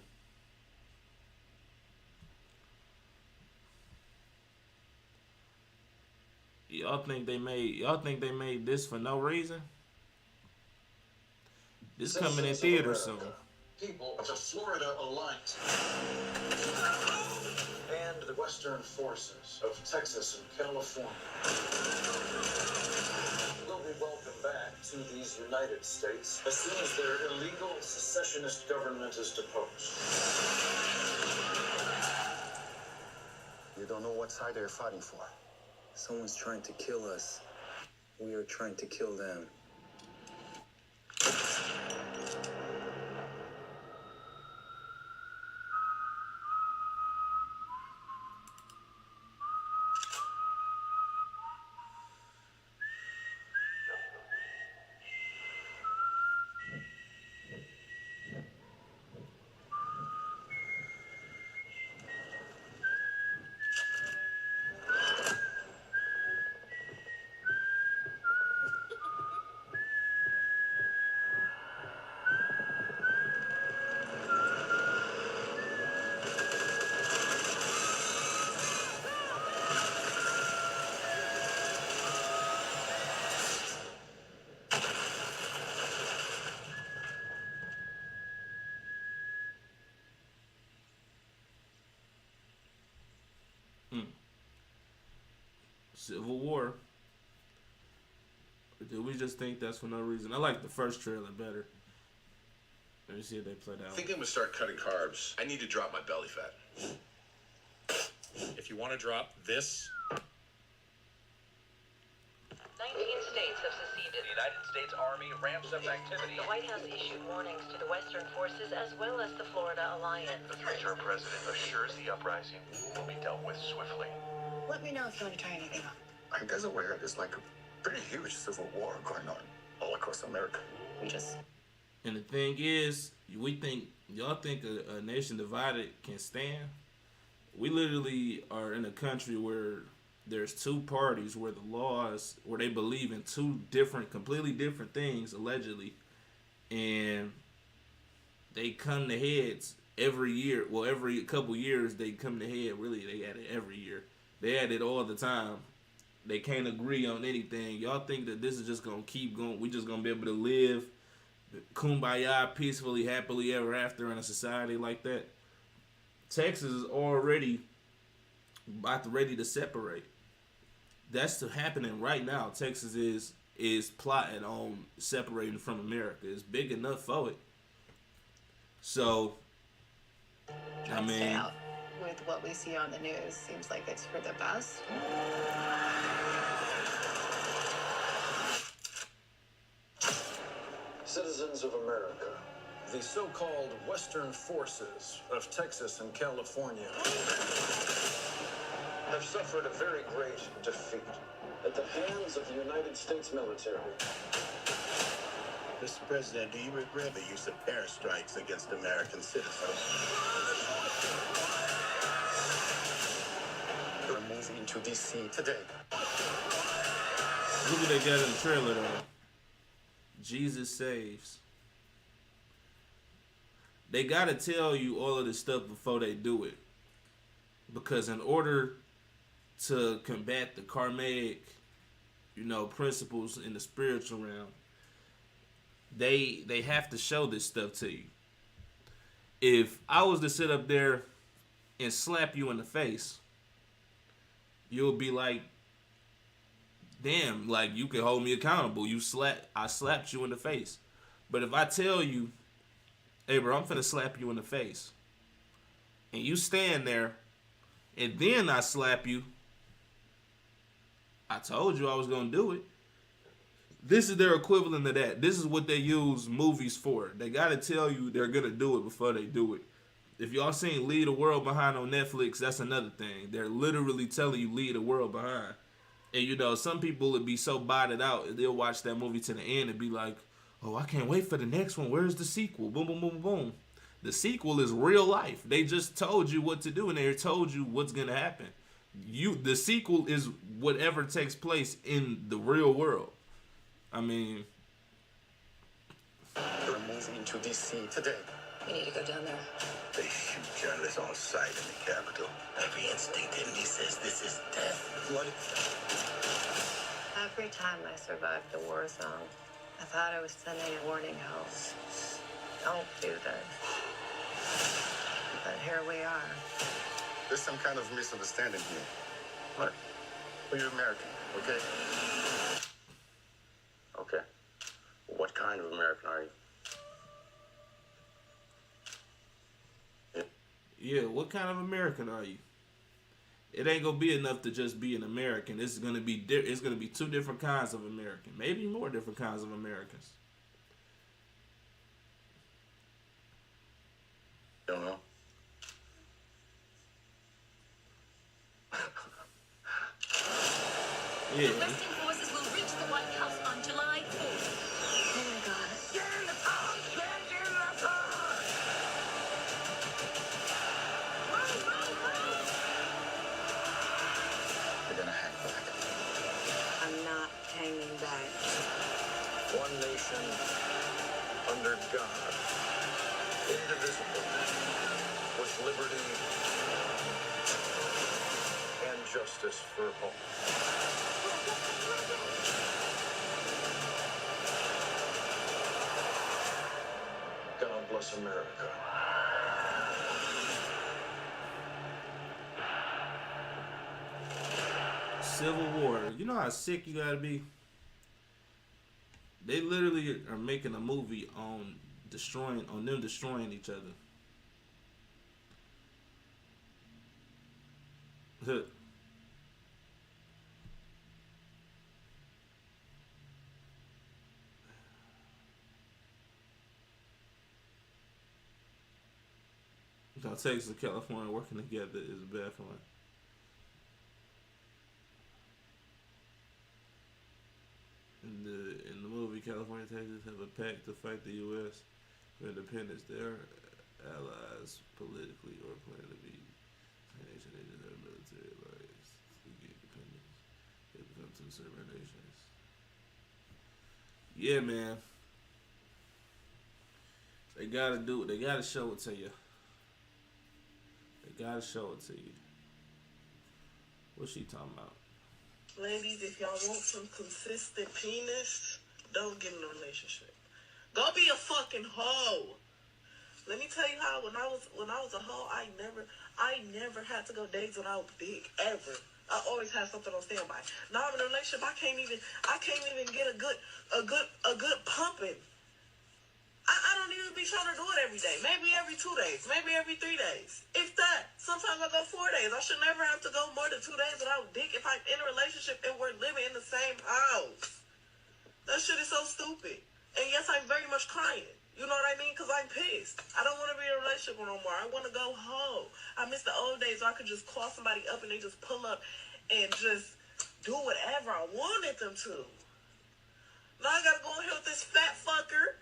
Y'all think they made this for no reason? This coming in theaters soon. People of Florida alike and the Western forces of Texas and California will be welcomed back to these United States as soon as their illegal secessionist government is deposed. You don't know what side they're fighting for. Someone's trying to kill us. We are trying to kill them. Civil War. Or did we just think that's for no reason? I like the first trailer better. Let me see if they play that I one. think I'm gonna start cutting carbs. I need to drop my belly fat. If you want to drop this, 19 states have seceded. The United States Army ramps up activity. The White House issued warnings to the Western forces as well as the Florida Alliance. The future president assures the uprising will be dealt with swiftly. Let me know if you want to try anything on. Are you guys aware there's like a pretty huge civil war going on all across America? And the thing is, y'all think a nation divided can stand? We literally are in a country where there's two parties where the laws, where they believe in two different, completely different things, allegedly. And they come to heads every year. Well, every couple years they come to head. Really, they had it every year. They had it all the time. They can't agree on anything. Y'all think that this is just going to keep going? We just going to be able to live kumbaya, peacefully, happily ever after in a society like that? Texas is already ready to separate. That's happening right now. Texas is plotting on separating from America. It's big enough for it. So, I mean, Stay out with what we see on the news. Seems like it's for the best. Citizens of America, the so-called Western forces of Texas and California have suffered a very great defeat at the hands of the United States military. Mr. President, do you regret the use of airstrikes against American citizens? We're moving to D.C. today. look what they got in the trailer though. Jesus saves. They gotta tell you all of this stuff before they do it, because in order to combat the karmic, principles in the spiritual realm, they have to show this stuff to you. If I was to sit up there and slap you in the face, you'll be like, damn, like you can hold me accountable. I slapped you in the face. But if I tell you, hey bro, I'm finna slap you in the face, and you stand there, and then I slap you, I told you I was gonna do it. This is their equivalent of that. This is what they use movies for. They gotta tell you they're gonna do it before they do it. If y'all seen Leave the World Behind on Netflix, that's another thing. They're literally telling you leave the world behind. And some people would be so botted out, they'll watch that movie to the end and be like, oh, I can't wait for the next one. Where's the sequel? Boom, boom, boom, boom. The sequel is real life. They just told you what to do, and they told you what's gonna happen. The sequel is whatever takes place in the real world. I mean, We're moving to D.C. today. We need to go down there. They shoot journalists on sight in the Capitol. Every instinct in me says this is death. What? Every time I survived the war zone, I thought I was sending a warning home. Don't do this. But here we are. There's some kind of misunderstanding here. Look, we're American, okay? Okay. What kind of American are you? yeah, what kind of American are you? It ain't gonna be enough to just be an American. It's gonna be two different kinds of American, maybe more different kinds of Americans. Don't know. Yeah. Western forces will reach the White House on July 4th. Oh my God. Get in the car! Get in the car! They're gonna hang back. I'm not hanging back. One nation under God, indivisible, with liberty and justice for all. God bless America. Civil War. You know how sick you gotta be? They literally are making a movie on them destroying each other. Now, Texas and California working together is bad for me. In the movie, California and Texas have a pact to fight the U.S. for independence. They are allies politically or plan to be. Nation nations have military allies to get independence. They become two separate nations. Yeah, man. They gotta do it. They gotta show it to you. They gotta show it to you. What's she talking about? Ladies, if y'all want some consistent penis, don't get in a relationship. Go be a fucking hoe. Let me tell you how when I was a hoe, I never had to go days without dick ever. I always had something on standby. Now I'm in a relationship, I can't even get a good pumping. I don't even be trying to do it every day. Maybe every 2 days. Maybe every 3 days. If that. Sometimes I go 4 days. I should never have to go more than 2 days without dick if I'm in a relationship and we're living in the same house. That shit is so stupid. And yes, I'm very much crying. You know what I mean? Because I'm pissed. I don't want to be in a relationship no more. I want to go home. I miss the old days where I could just call somebody up and they just pull up and just do whatever I wanted them to. Now I got to go in here with this fat fucker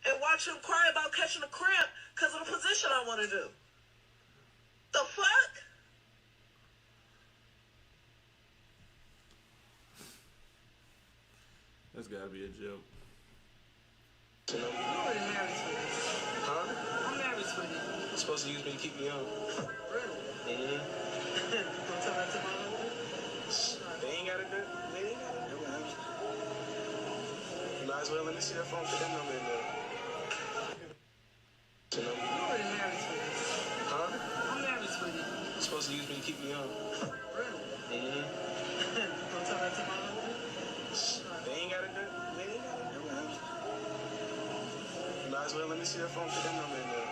and watch him cry about catching a cramp because of the position I want to do. The fuck? That's gotta be a joke. You already married, sweetie. Huh? I'm married, sweetie. You're supposed to use me to keep me young. Really? Mm-hmm. Want to tell that to my husband? They ain't got to do it. You might as well let me see that phone, put that number in there. You already married, sweetie. Huh? I'm married, sweetie. You're supposed to use me to keep me young. Really? Mm-hmm. Want to tell that to my husband? They ain't got to do it. You might as well let me see that phone, put that number in there.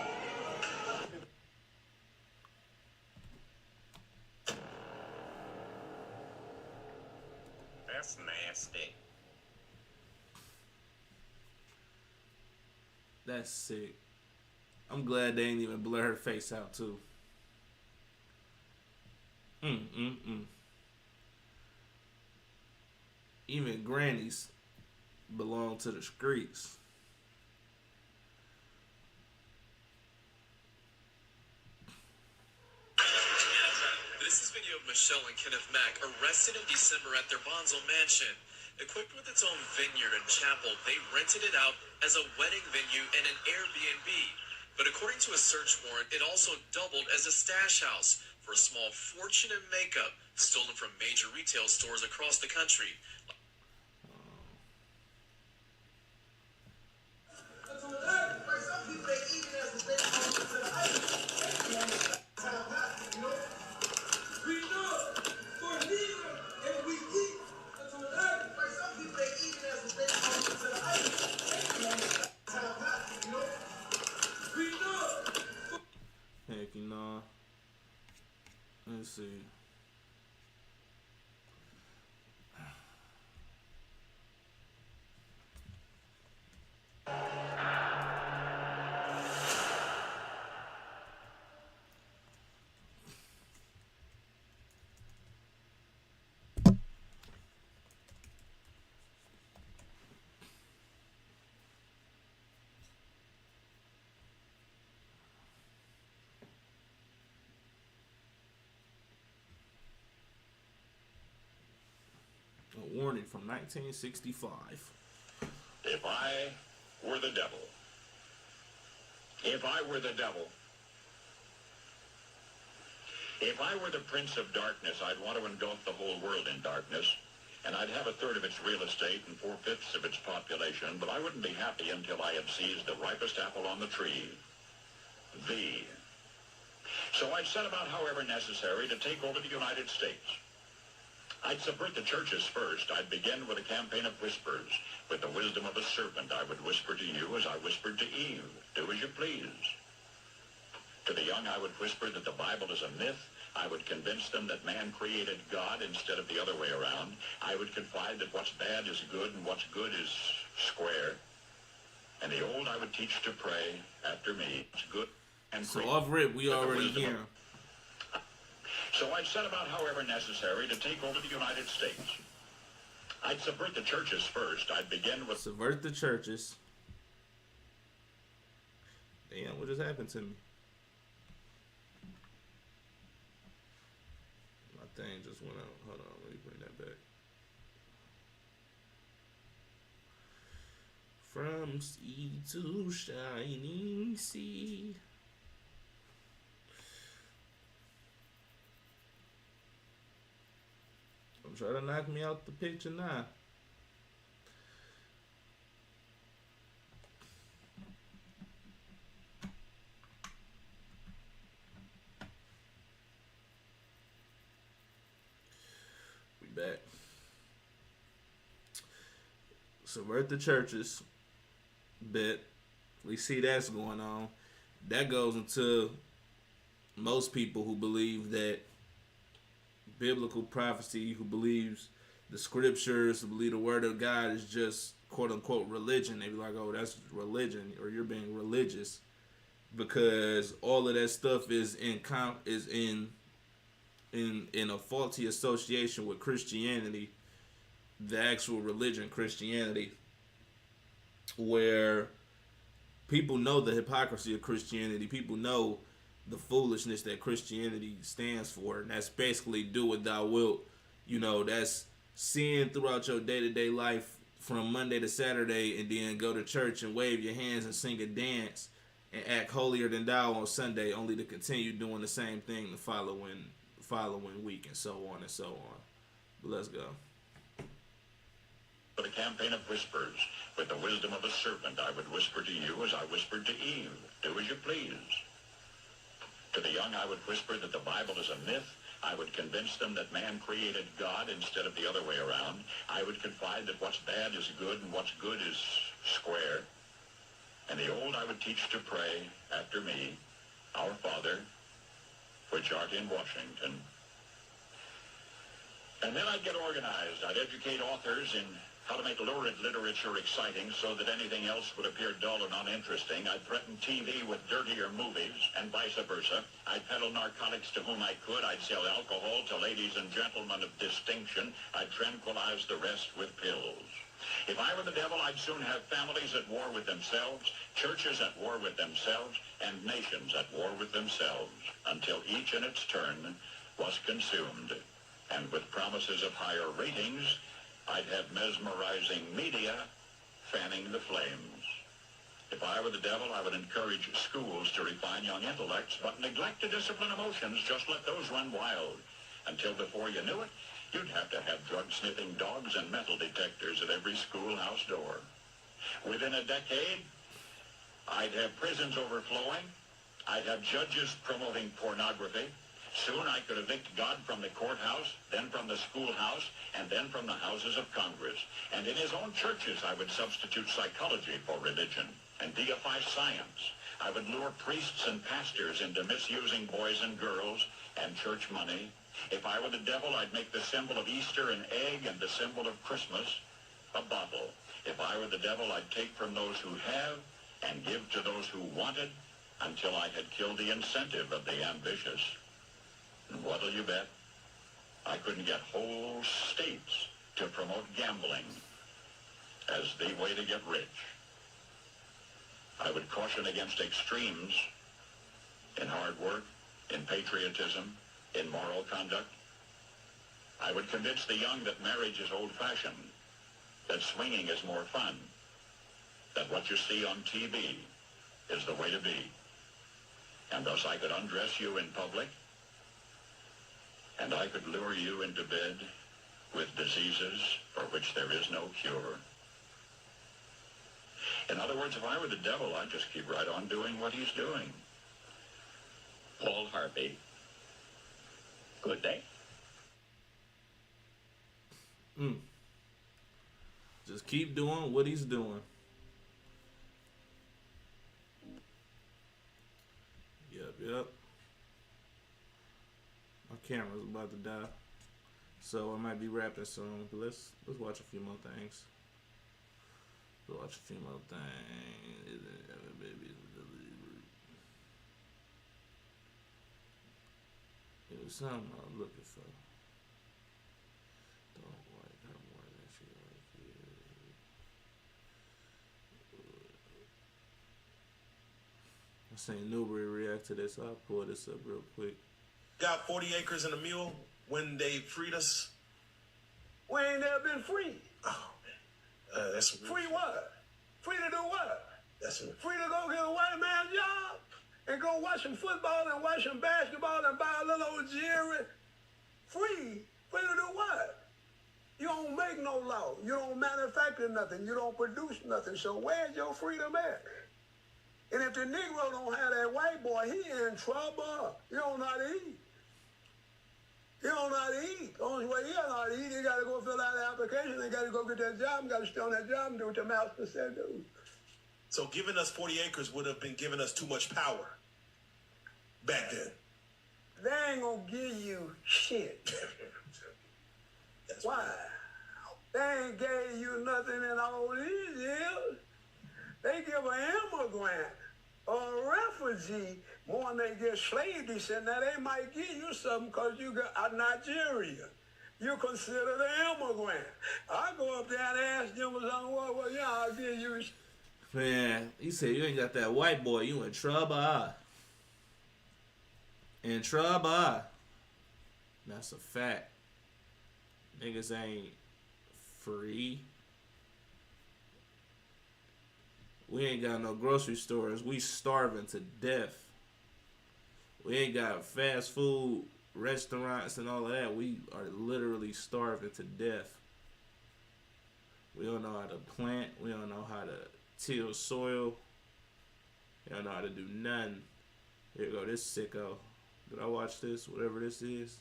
That's nasty. That's sick. I'm glad they ain't even blur her face out too. Even grannies belong to the streets. This is video of Michelle and Kenneth Mack arrested in December at their Bonzo mansion. Equipped with its own vineyard and chapel, they rented it out as a wedding venue and an Airbnb. But according to a search warrant, it also doubled as a stash house for a small fortune in makeup stolen from major retail stores across the country. Heck, you know. Let's see. A warning from 1965. If I were the devil, if I were the devil, if I were the prince of darkness, I'd want to engulf the whole world in darkness, and I'd have a third of its real estate and 4/5 of its population, but I wouldn't be happy until I had seized the ripest apple on the tree, thee. So I set about, however necessary, to take over the United States. I'd subvert the churches first. I'd begin with a campaign of whispers. With the wisdom of a serpent, I would whisper to you as I whispered to Eve, do as you please. To the young, I would whisper that the Bible is a myth. I would convince them that man created God instead of the other way around. I would confide that what's bad is good and what's good is square. And the old, I would teach to pray after me. It's good and So great. off rip, we already here. So I set about, however necessary, to take over the United States. I'd subvert the churches first. I'd begin with... Subvert the churches. Damn, what just happened to me? My thing just went out. Hold on, let me bring that back. From sea to shining sea. Don't try to knock me out the picture now. We back. Subvert the churches. Bet. We see that's going on. That goes into most people who believe that biblical prophecy, who believes the scriptures, who believe the word of God is just quote unquote religion. They be like, oh, that's religion, or you're being religious, because all of that stuff is in a faulty association with Christianity, the actual religion Christianity, where people know the hypocrisy of Christianity. People know the foolishness that Christianity stands for, and that's basically do what thou wilt. You know, that's sin throughout your day-to-day life from Monday to Saturday, and then go to church and wave your hands and sing and dance and act holier than thou on Sunday, only to continue doing the same thing the following week, and so on and so on. But let's go. With a campaign of whispers, with the wisdom of a serpent, I would whisper to you as I whispered to Eve, do as you please. To the young, I would whisper that the Bible is a myth. I would convince them that man created God instead of the other way around. I would confide that what's bad is good and what's good is square. And the old, I would teach to pray after me, Our Father, which art in Washington. And then I'd get organized. I'd educate authors in how to make lurid literature exciting so that anything else would appear dull and uninteresting. I'd threaten TV with dirtier movies and vice versa. I'd peddle narcotics to whom I could. I'd sell alcohol to ladies and gentlemen of distinction. I'd tranquilize the rest with pills. If I were the devil, I'd soon have families at war with themselves, churches at war with themselves, and nations at war with themselves, until each in its turn was consumed. And with promises of higher ratings, I'd have mesmerizing media fanning the flames. If I were the devil, I would encourage schools to refine young intellects, but neglect to discipline emotions. Just let those run wild. Until before you knew it, you'd have to have drug-sniffing dogs and metal detectors at every schoolhouse door. Within a decade, I'd have prisons overflowing. I'd have judges promoting pornography. Soon I could evict God from the courthouse, then from the schoolhouse, and then from the houses of Congress. And in his own churches, I would substitute psychology for religion and deify science. I would lure priests and pastors into misusing boys and girls and church money. If I were the devil, I'd make the symbol of Easter an egg and the symbol of Christmas a bottle. If I were the devil, I'd take from those who have and give to those who wanted until I had killed the incentive of the ambitious. And what'll you bet? I couldn't get whole states to promote gambling as the way to get rich. I would caution against extremes in hard work, in patriotism, in moral conduct. I would convince the young that marriage is old-fashioned, that swinging is more fun, that what you see on TV is the way to be. And thus I could undress you in public, and I could lure you into bed with diseases for which there is no cure. In other words, if I were the devil, I'd just keep right on doing what he's doing. Paul Harvey. Good day. Just keep doing what he's doing. Yep. My camera's about to die, so I might be wrapping soon. But let's watch a few more things. Let's watch a few more things. It was something I was looking for. Don't like how more that shit like here. I seen Newbury react to this, so I'll pull this up real quick. Got 40 acres and a mule when they freed us. We ain't never been free. Oh, man. That's free what? Free to do what? That's free to go get a white man's job and go watch some football and watch some basketball and buy a little old jewelry. Free? Free to do what? You don't make no law. You don't manufacture nothing. You don't produce nothing. So where's your freedom at? And if the Negro don't have that white boy, he in trouble. He don't know how to eat. He don't know how to eat. The only way he don't know how to eat, he got to go fill out the application. They got to go get that job and got to stay on that job and do what the master said do. So giving us 40 acres would have been giving us too much power back then. They ain't going to give you shit. Why? They ain't gave you nothing in all these years. They give an immigrant or a refugee more than they get slave descent. Now they might give you something because you got a Nigeria. You consider the immigrant. I go up there and ask them something. Well, yeah, I'll give you. Man, he said you ain't got that white boy. You in trouble. In trouble. That's a fact. Niggas ain't free. We ain't got no grocery stores. We starving to death. We ain't got fast food restaurants and all of that. We are literally starving to death. We don't know how to plant. We don't know how to till soil. We don't know how to do nothing. Here you go, this sicko. Did I watch this? Whatever this is.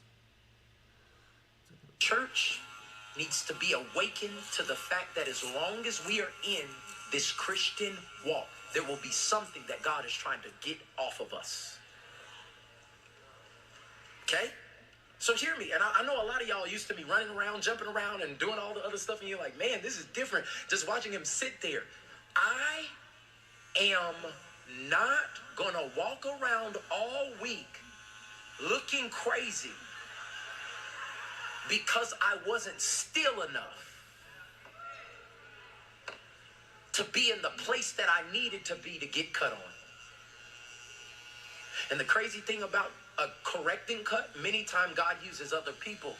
Church needs to be awakened to the fact that as long as we are in this Christian walk, there will be something that God is trying to get off of us. Okay? So hear me, and I know a lot of y'all used to me running around, jumping around, and doing all the other stuff, and you're like, man, this is different. Just watching him sit there. I am not gonna walk around all week looking crazy because I wasn't still enough to be in the place that I needed to be to get cut on. And the crazy thing about a correcting cut, many times God uses other people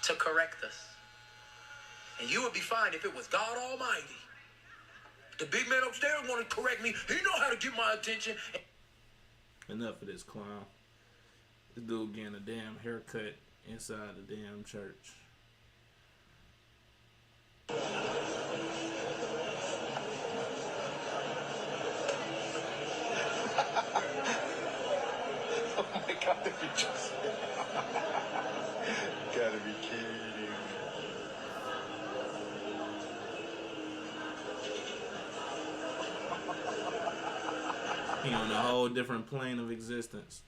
to correct us. And you would be fine if it was God Almighty. The big man upstairs want to correct me. He know how to get my attention. Enough of this clown. This dude getting a damn haircut inside the damn church. Oh my God, did you just... Gotta be kidding. He on a whole different plane of existence.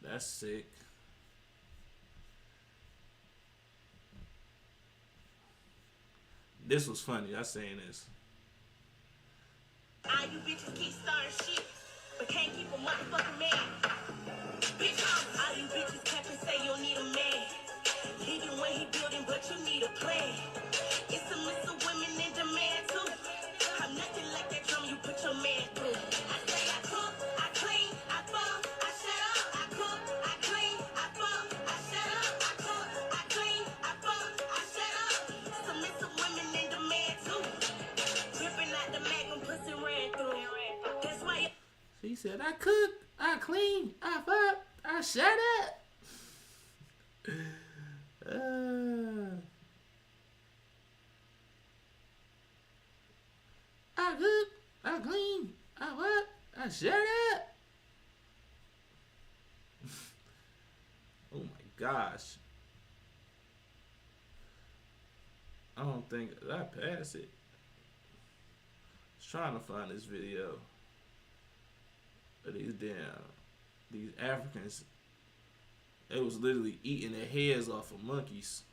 That's sick. This was funny. I seen this. All you bitches keep starting shit, but can't keep a motherfucking man. Bitch, all you bitches cap and say you don't need a man. Even when he building, but you need a plan. It's a list of women in demand too. I'm nothing like that drum you put your man through. I say I cook, I clean, I fuck, I shut up. I cook, I clean, I fuck, I shut up. I cook, I clean, I fuck, I shut up. Some list of women in demand too. Ripping out the magnum, pussy ran through. That's why. He said, I cook, I clean, I fuck, I shut up. gosh. I don't think I passed it. I was trying to find this video of these Africans. They was literally eating their heads off of monkeys.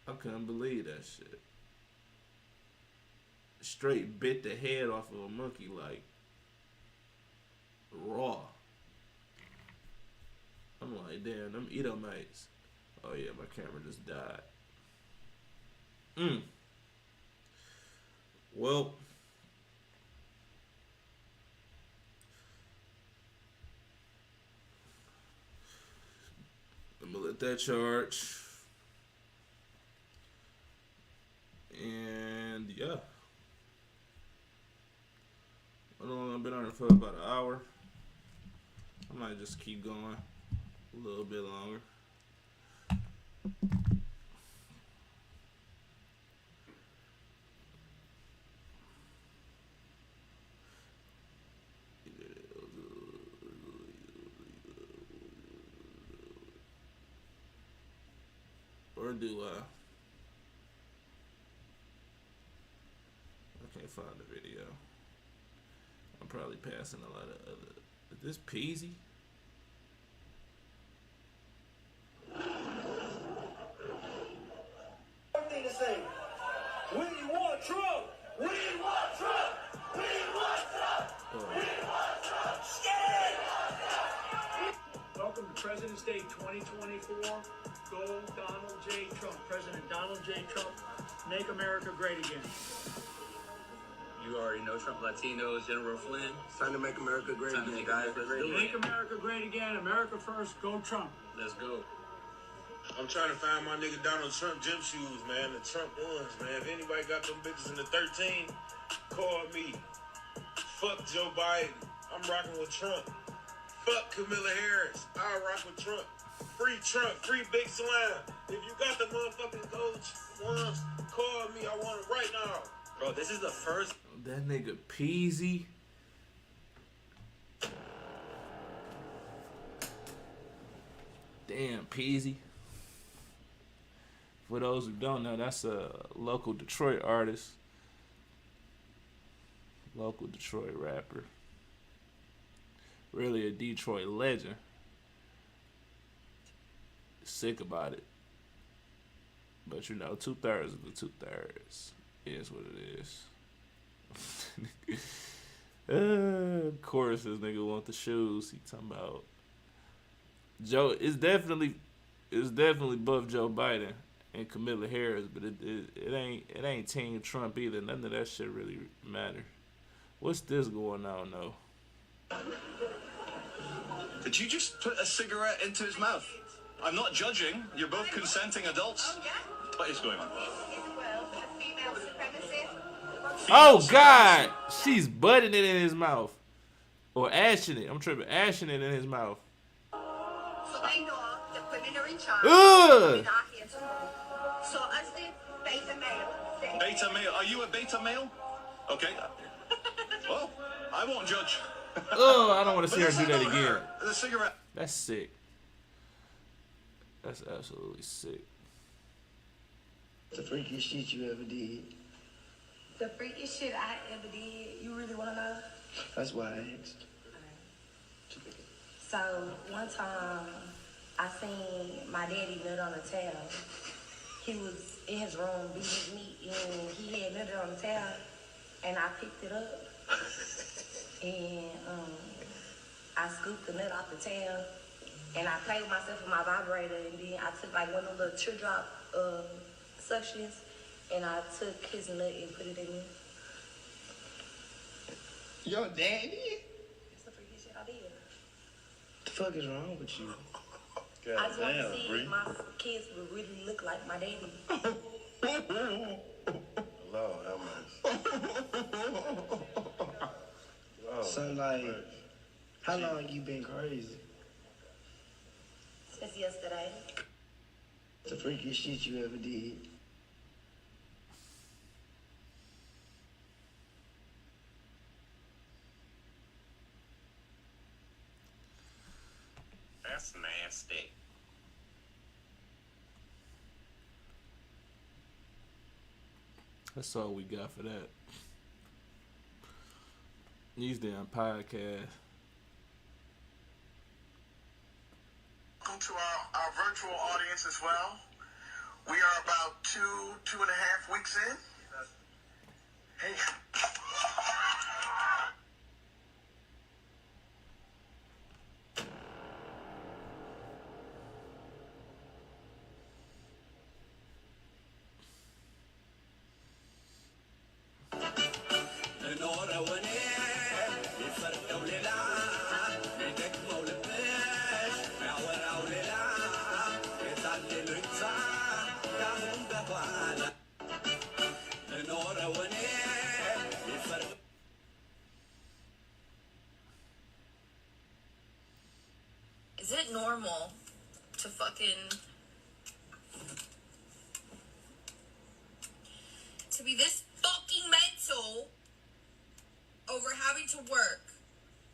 I couldn't believe that shit. Straight bit the head off of a monkey like raw. I'm like, damn, them Edomites. Oh yeah, my camera just died. Well, I'm gonna let that charge. And yeah. How long I've been on it for? About an hour. I might just keep going a little bit longer. Or do I can't find the video. I'm probably passing a lot of other. Is this Peasy? Thing to say. We want Trump. We want Trump. We want Trump. We want Trump. Welcome to President's Day 2024. Go Donald J. Trump. President Donald J. Trump. Make America great again. You already know Trump Latinos, General Flynn. It's time to make America great Time to again, make guys. America great Make America great again. America first. Go Trump. Let's go. I'm trying to find my nigga Donald Trump gym shoes, man. The Trump ones, man. If anybody got them bitches in the 13, call me. Fuck Joe Biden. I'm rocking with Trump. Fuck Kamala Harris. I'll rock with Trump. Free Trump. Free Big Slime. If you got the motherfucking gold ones, call me. I want it right now. Bro, this is the first. That nigga Peasy. Damn, Peasy. For those who don't know, that's a local Detroit artist. Local Detroit rapper. Really a Detroit legend. Sick about it. But you know, 2/3 of the 2/3 is what it is. Of course, this nigga want the shoes. He talking about Joe. It's definitely above Joe Biden and Kamala Harris, but it ain't Team Trump either. None of that shit really matter. What's this going on though? Did you just put a cigarette into his mouth? I'm not judging. You're both consenting adults. What is going on? Oh God, she's butting it in his mouth, or ashing it. I'm tripping, ashing it in his mouth. So they know the women are in charge. Ugh. So us the beta male. Beta male. Are you a beta male? Okay. Well, I won't judge. Oh, I don't want to see her do that again. The cigarette. That's sick. That's absolutely sick. The freakiest shit you ever did. The freakiest shit I ever did, you really want to know? That's why I asked. So, one time, I seen my daddy nut on the towel. He was in his room beating his meat, and he had nutted on the towel, and I picked it up, and I scooped the nut off the towel, and I played with myself with my vibrator, and then I took like one of the little teardrop suctions, and I took his nut and put it in me. Your daddy? That's the freaky shit I did. The fuck is wrong with you? I just want to see if my kids would really look like my daddy. Lord have mercy. So like, how long you been crazy? Since yesterday. The freakiest shit you ever did. That's nasty. That's all we got for that. These damn podcasts. Welcome to our virtual audience as well. We are about 2.5 weeks in. Hey. Is it normal to be this fucking mental over having to work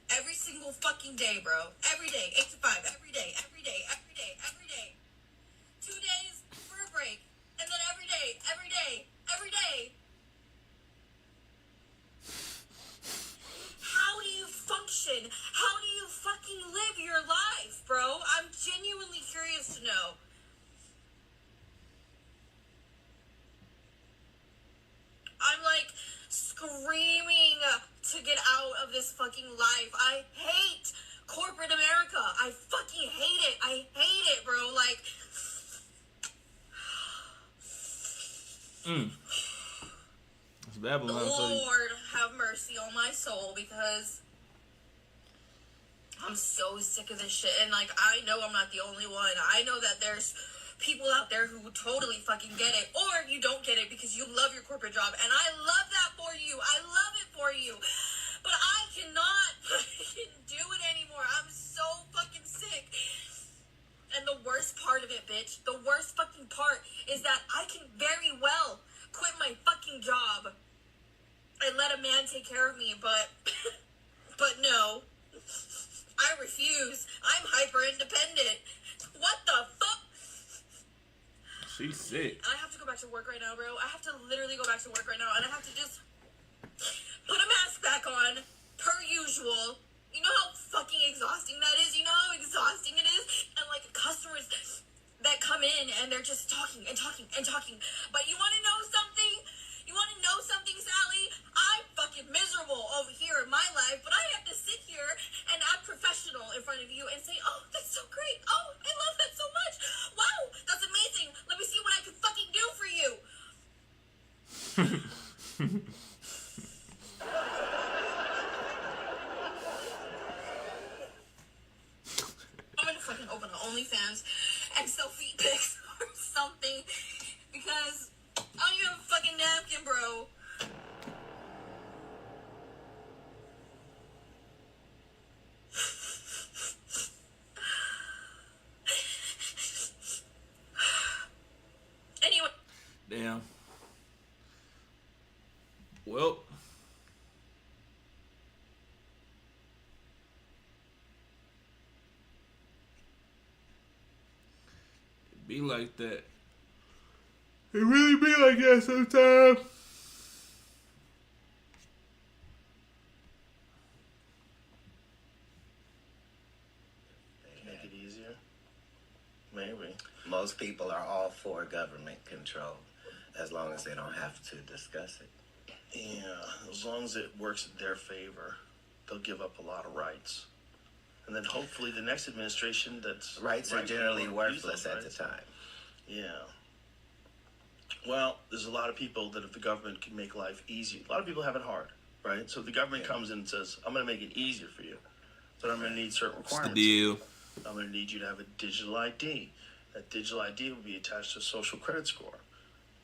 every single fucking day, bro? Every day, 8 to 5, every day, every day, every day, every day. 2 days for a break, and then every day, every day, every day. How do you function? How do you fucking live your life, bro? I'm genuinely curious to know. I'm like screaming to get out of this fucking life. I hate corporate America. I fucking hate it. I hate it, bro. Like, It's Babylon for you. Lord have mercy on my soul, because I'm so sick of this shit. And like, I know I'm not the only one. I know that there's people out there who totally fucking get it, or you don't get it because you love your corporate job, and I love that for you. I love it for you, but I cannot fucking do it anymore. I'm so fucking sick. And the worst part of it, bitch, the worst fucking part is that I can very well quit my fucking job and let a man take care of me, but no, I refuse. I'm hyper independent. What the fuck? She's sick. I have to go back to work right now, bro. I have to literally go back to work right now, and I have to just put a mask back on, per usual. You know how fucking exhausting that is? You know how exhausting it is? And like, customers that come in and they're just talking and talking and talking. But you want to know something? You want to know something, Sally? I'm fucking miserable over here in my life, but I have to sit here and act professional in front of you and say, oh, that's so great. Oh, I love that so much. Wow, that's amazing. Let me see what I can fucking do for you. I'm gonna fucking open an OnlyFans and sell feet pics or something, because I don't even have a fucking napkin, bro. Anyway. Damn. Well. It be like that. It really be like that sometimes. Make it easier? Maybe. Most people are all for government control, as long as they don't have to discuss it. Yeah, as long as it works in their favor, they'll give up a lot of rights. And then hopefully the next administration that's... Rights are generally worthless at the time. Yeah. Well, there's a lot of people that if the government can make life easier, a lot of people have it hard, right? So if the government comes in and says, I'm going to make it easier for you, but I'm going to need certain requirements. What's the deal? I'm going to need you to have a digital ID. That digital ID will be attached to a social credit score.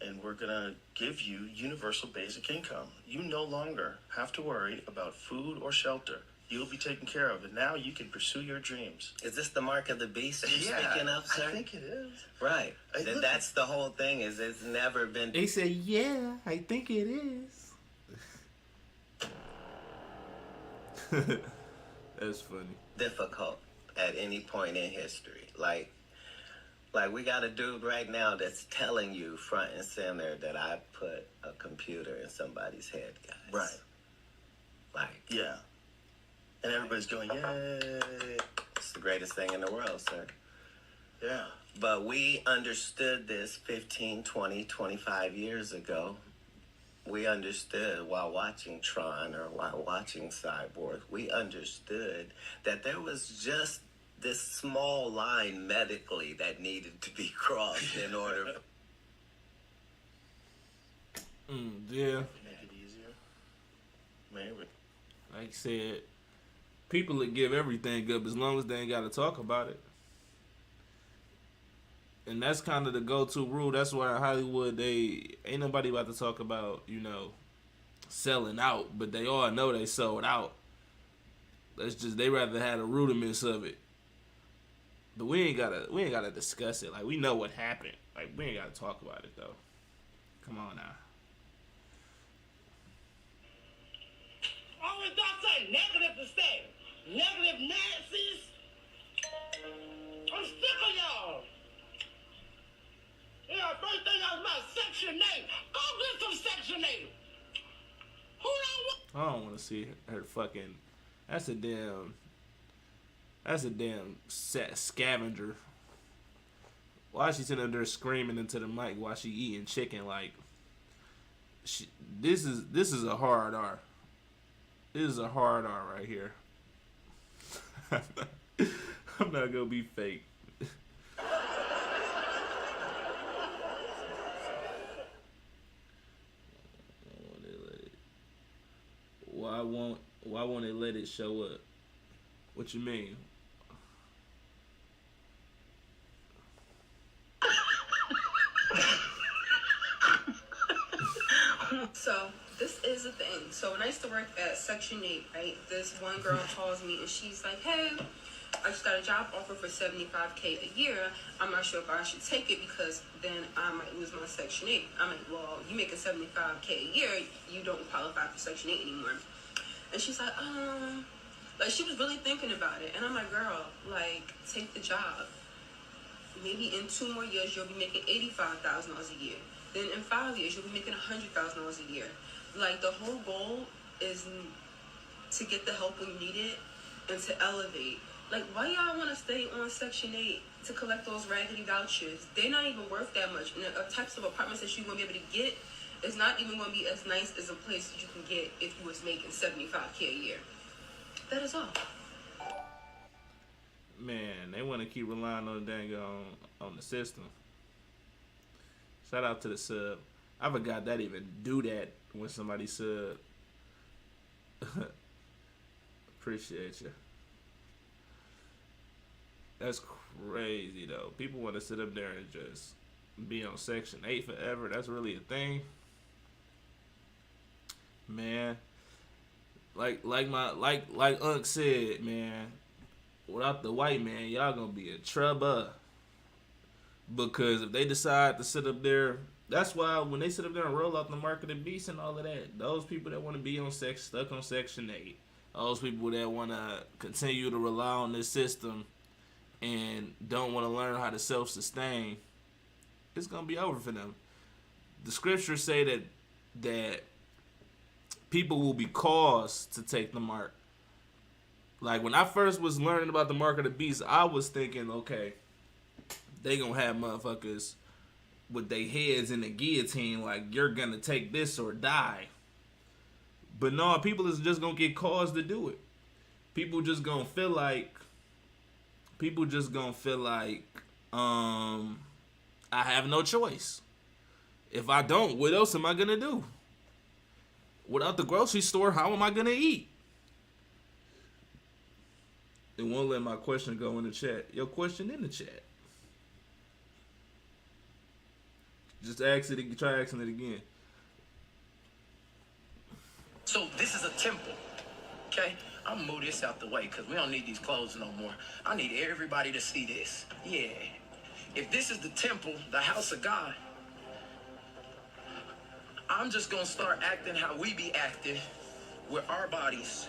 And we're going to give you universal basic income. You no longer have to worry about food or shelter. You'll be taken care of, and now you can pursue your dreams. Is this the mark of the beast you're speaking of, sir? I think it is. Right. That's the whole thing, is it's never been... He said, yeah, I think it is. That's funny. Difficult. at any point in history. Like we got a dude right now that's telling you front and center that I put a computer in somebody's head, guys. Right. Like, yeah. And everybody's going, yay. It's the greatest thing in the world, sir. Yeah. But we understood this 15, 20, 25 years ago. We understood while watching Tron or while watching Cyborg, we understood that there was just this small line medically that needed to be crossed in order. Yeah. Make it easier. Maybe. Like I said, people that give everything up as long as they ain't got to talk about it. And that's kind of the go-to rule. That's why in Hollywood, they ain't nobody about to talk about, you know, selling out, but they all know they sold out. That's just, they rather have the rudiments of it. But we ain't gotta discuss it. Like, we know what happened. Like, we ain't gotta talk about it though. Come on now. Always thought something negative to say. Negative Nazis. I'm sick of y'all. Yeah, first thing I was about Section 8. Go get some Section 8. Who don't want? I don't want to see her fucking. That's a damn scavenger. Why is she sitting up there screaming into the mic while she eating chicken? Like, this is a hard R. This is a hard R right here. I'm not gonna be fake. Why won't it let it show up? What you mean? So this is a thing. So when I used to work at Section 8, right, this one girl calls me and she's like, hey, I just got a job offer for $75K a year. I'm not sure if I should take it because then I might lose my Section 8. I'm like, well, you making $75K a year, you don't qualify for Section 8 anymore. And she's like, like she was really thinking about it. And I'm like, girl, like, take the job. Maybe in 2 more years, you'll be making $85,000 a year. Then in 5 years, you'll be making $100,000 a year. Like, the whole goal is to get the help when you need it and to elevate. Like, why y'all want to stay on Section 8 to collect those raggedy vouchers? They're not even worth that much. And the types of apartments that you're going to be able to get is not even going to be as nice as a place that you can get if you was making $75K a year. That is all. Man, they want to keep relying on the dang on the system. Shout out to the sub. I forgot that even do that when somebody sub. Appreciate you. That's crazy though. People want to sit up there and just be on Section 8 forever. That's really a thing. Man. Like Unc said, man, without the white man, y'all gonna be in trouble. Because if they decide to sit up there, that's why when they sit up there and roll out the mark of the beast and all of that, those people that want to be on stuck on Section 8, those people that want to continue to rely on this system and don't want to learn how to self-sustain, it's gonna be over for them. The scriptures say that people will be caused to take the mark. Like when I first was learning about the mark of the beast, I was thinking, okay, they gonna have motherfuckers with their heads in the guillotine, like you're gonna take this or die. But no, people is just gonna get caused to do it. People just gonna feel like I have no choice. If I don't, what else am I gonna do? Without the grocery store, how am I gonna eat? It won't let my question go in the chat. Your question in the chat. Just try asking it again. So this is a temple, okay? I'm gonna move this out the way because we don't need these clothes no more. I need everybody to see this. Yeah. If this is the temple, the house of God, I'm just gonna start acting how we be acting with our bodies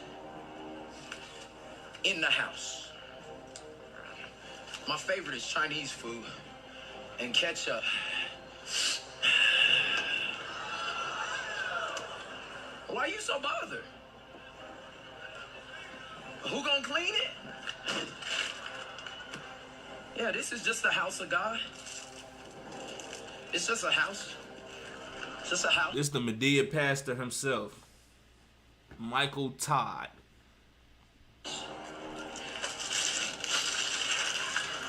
in the house. My favorite is Chinese food and ketchup. Why you so bothered? Who gonna clean it? Yeah, this is just the house of God. It's just a house. It's just a house. This the Medea pastor himself, Michael Todd.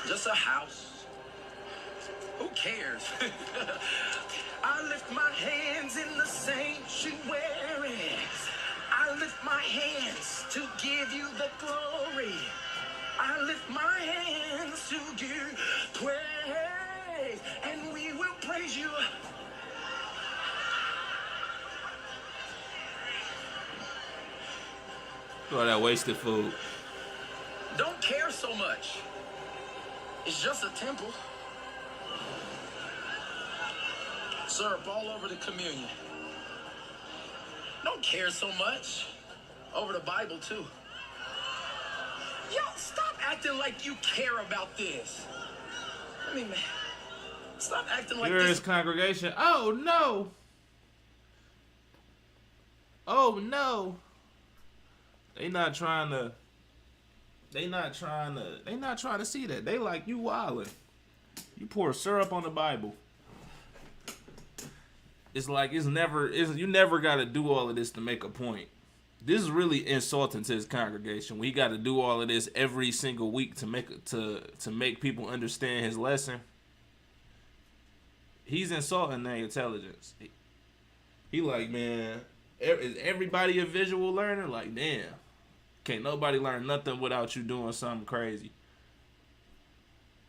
Just a house. Who cares? I lift my hands in the sanctuary. I lift my hands to give you the glory. I lift my hands to give praise, and we will praise you. Look at that wasted food. Don't care so much. It's just a temple. Syrup all over the communion. Don't care so much. Over the Bible, too. Yo, stop acting like you care about this. I mean, stop acting like Here this. is congregation. Oh no. Oh no. They not trying to see that. They like, you wildin'. You pour syrup on the Bible. It's like you never gotta do all of this to make a point. This is really insulting to his congregation. We got to do all of this every single week to make people understand his lesson. He's insulting their intelligence. He like, man, is everybody a visual learner? Like, damn, can't nobody learn nothing without you doing something crazy.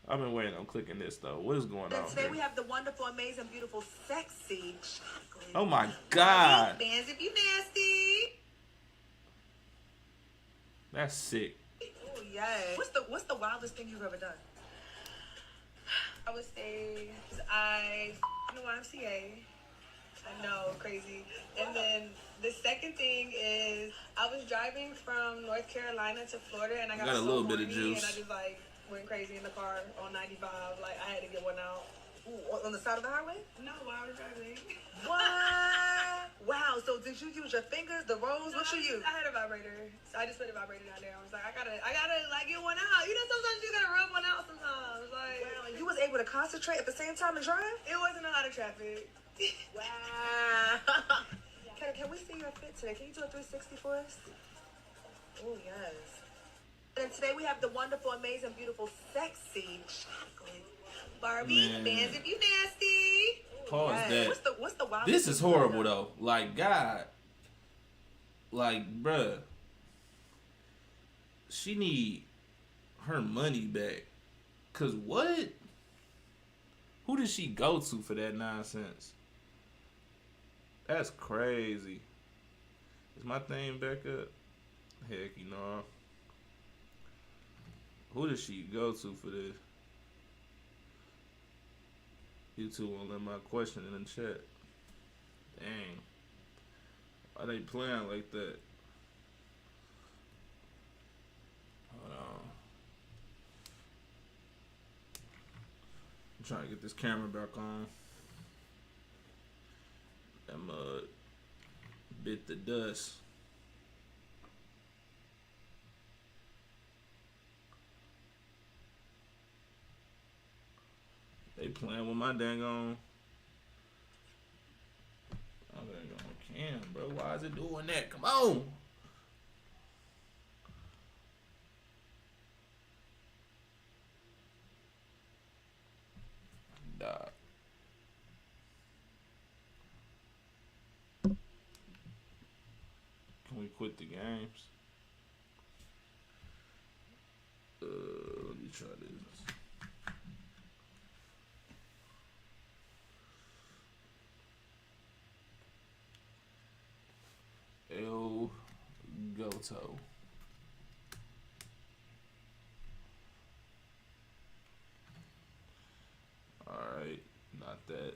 I've been waiting on clicking this though. What is going on Today here? we have the wonderful, amazing, beautiful, sexy chocolate. Oh my God. Bands if you nasty. That's sick. Oh yes. What's the wildest thing you've ever done? I would say I know YMCA. I know, crazy. And then the second thing is I was driving from North Carolina to Florida, and I got a so little bit of horny, juice. and I just like went crazy in the car on 95. Like I had to get one out. Ooh, on the side of the highway? No, while I was driving. What? Wow. So did you use your fingers, the rose? What you use? I had a vibrator. So I just put a vibrator down there. I was like, I gotta like get one out. You know, sometimes you gotta rub one out sometimes. Like, wow. And you was able to concentrate at the same time and drive? It wasn't a lot of traffic. Wow. Can we see your fit today? Can you do a 360 for us? Oh yes. And today we have the wonderful, amazing, beautiful, sexy chocolate Barbie Man. Bands if you nasty. Pause Yes. that. What's the wildest This is thing you've ever horrible done? though. Like, God, like, bruh, she need her money back. Cause what? Who did she go to for that nonsense? That's crazy. Is my thing back up? Heck, you know. Who did she go to for this? You two won't let my question in the chat. Dang. Why they playing like that? Hold on. I'm trying to get this camera back on. That mud bit the dust. They playing with my dang on. My dang on cam, bro. Why is it doing that? Come on. Dog. Can we quit the games? Let me try this. El Goto. Alright, not that.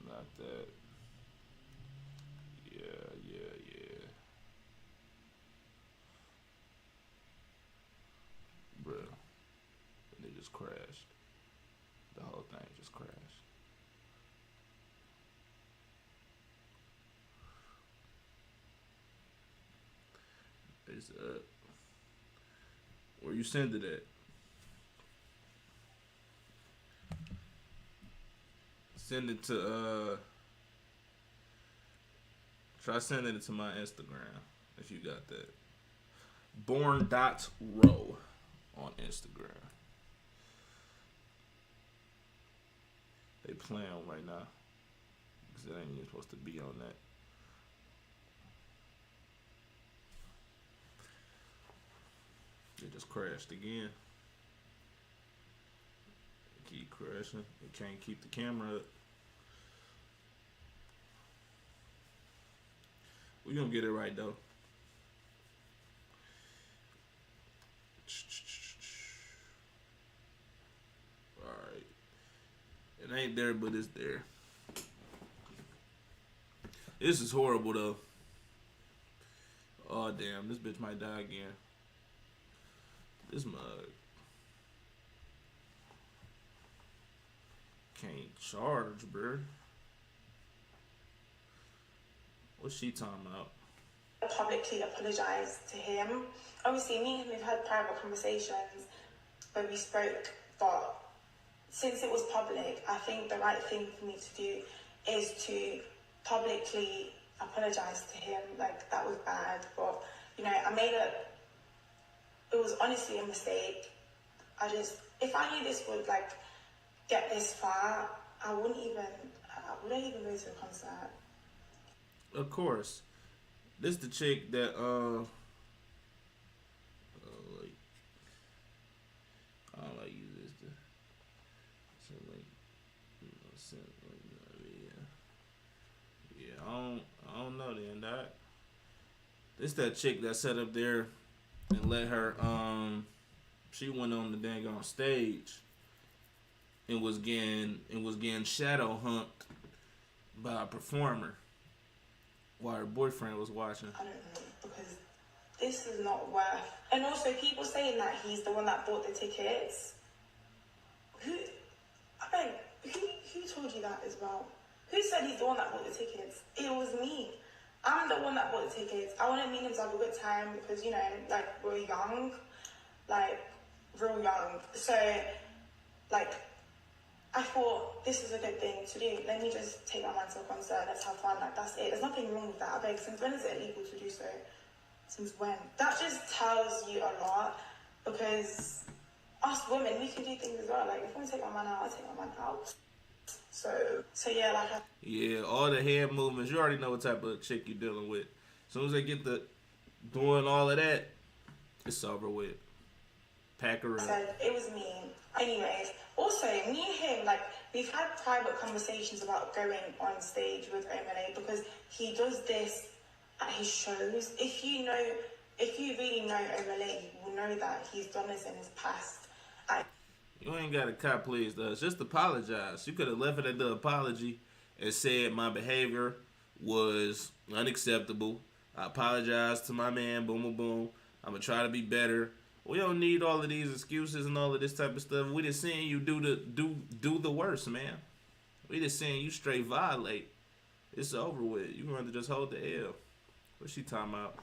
Not that. Yeah. just crashed. The whole thing just crashed. It's up. Where you send it at? Send it to try sending it to my Instagram if you got that. Born.row on Instagram. They playing right now. Because it ain't even supposed to be on that. It just crashed again. It keep crashing. It can't keep the camera up. We gonna get it right though. Alright. It ain't there, but it's there. This is horrible though. Oh damn, this bitch might die again. This mug can't charge, bruh. What's she talking about? Publicly apologize to him. Obviously, me and him have had private conversations where we spoke, but since it was public, I think the right thing for me to do is to publicly apologize to him. Like, that was bad, but you know, it was honestly a mistake. If I knew this would like get this far, I wouldn't even go to the concert. Of course. This the chick that like I don't like use this to so like yeah. I don't know then that. This that chick that sat up there and let her she went on the dang on stage and was getting shadow humped by a performer while her boyfriend was watching. I don't know, because this is not worth. And also, people saying that he's the one that bought the tickets. Who told you that as well? Who said he's the one that bought the tickets? It was me. I'm the one that bought the tickets. I wanted me and him to have a good time because, you know, like, we're young. Like, real young. So, like, I thought this is a good thing to do. Let me just take my man to a concert. Let's have fun. Like, that's it. There's nothing wrong with that. I beg, since when is it illegal to do so? Since when? That just tells you a lot, because us women, we can do things as well. Like, if I want to take my man out, I'll take my man out. So yeah, like. Yeah, all the hand movements. You already know what type of chick you're dealing with. As soon as they get the doing all of that, it's over with. Pack her up. Said it was me. Anyways, also me and him, like, we've had private conversations about going on stage with Omele, because he does this at his shows. If you really know Omele, you will know that he's done this in his past. You ain't got to cop please to us. Just apologize. You could have left it at the apology and said my behavior was unacceptable. I apologize to my man. Boom, boom, boom. I'm gonna try to be better. We don't need all of these excuses and all of this type of stuff. We just seeing you do the worst, man. We just seeing you straight violate. It's over with. You gonna have to just hold the L. What's she talking about?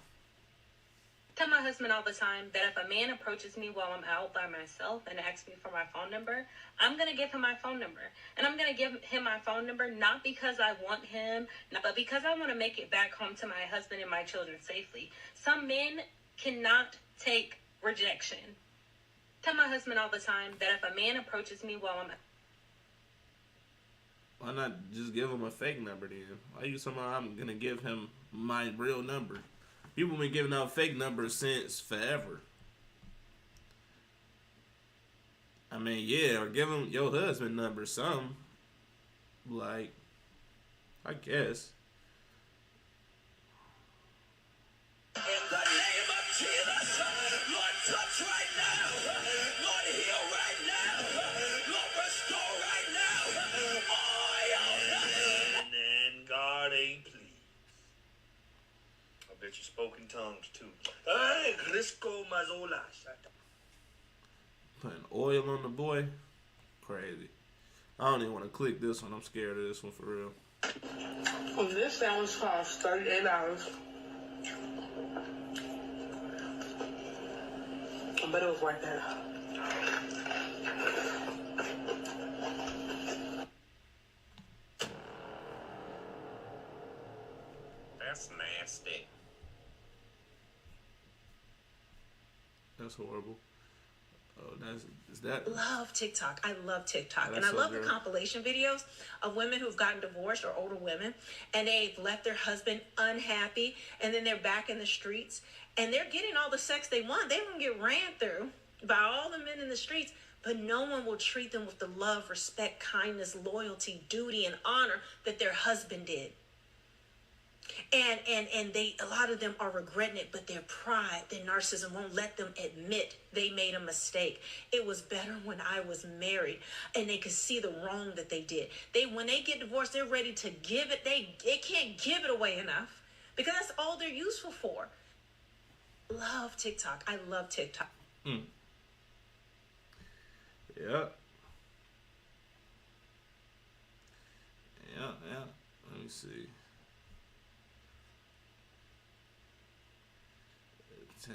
I tell my husband all the time that if a man approaches me while I'm out by myself and asks me for my phone number, I'm going to give him my phone number. And I'm going to give him my phone number not because I want him, but because I want to make it back home to my husband and my children safely. Some men cannot take rejection. I tell my husband all the time that if a man approaches me while I'm out. Why not just give him a fake number then? Why you somehow I'm going to give him my real number? People been giving out fake numbers since forever. I mean, yeah, or give him your husband number, some. Like, I guess. In the name of Jesus, Lord, touch right now. Lord, heal right now. Lord, restore right now. Oil. And God ain't pleased. I bet you spoke in tongues too. Putting oil on the boy. Crazy. I don't even want to click this one. I'm scared of this one for real. This sandwich costs $38. But it was worth it. That's nasty. That's horrible. Oh, is that? Love TikTok. I love TikTok. Oh, And I so love good. the compilation videos of women who've gotten divorced or older women and they've left their husband unhappy and then they're back in the streets and they're getting all the sex they want. They don't get ran through by all the men in the streets, but no one will treat them with the love, respect, kindness, loyalty, duty, and honor that their husband did. And they, a lot of them are regretting it, but their pride, their narcissism won't let them admit they made a mistake. It was better when I was married, and they could see the wrong that they did. When they get divorced, they're ready to give it. They can't give it away enough because that's all they're useful for. Love TikTok. I love TikTok. Mm. Yeah. Yeah. Let me see. 10,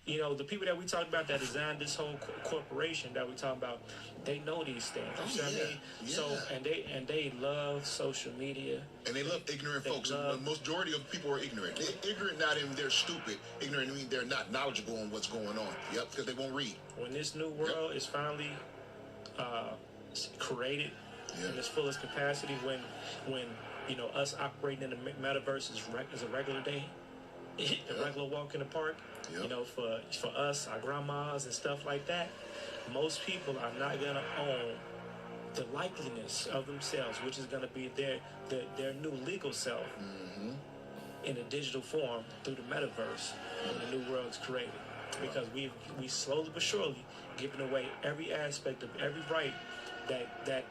you know, the people that we talked about that designed this whole corporation that we talking about, they know these things. You know what I mean? Yeah. So and they love social media. And they love ignorant folks. The majority of people are ignorant. They're ignorant, not in they're stupid. Ignorant mean they're not knowledgeable on what's going on. Yep, because they won't read. When this new world is finally created in its fullest capacity, when you know us operating in the metaverse is a regular day, a regular walk in the park. You know, for us, our grandmas and stuff like that, most people are not gonna own the likeliness of themselves, which is gonna be their new legal self in a digital form through the metaverse when the new world is created. Because we slowly but surely giving away every aspect of every right that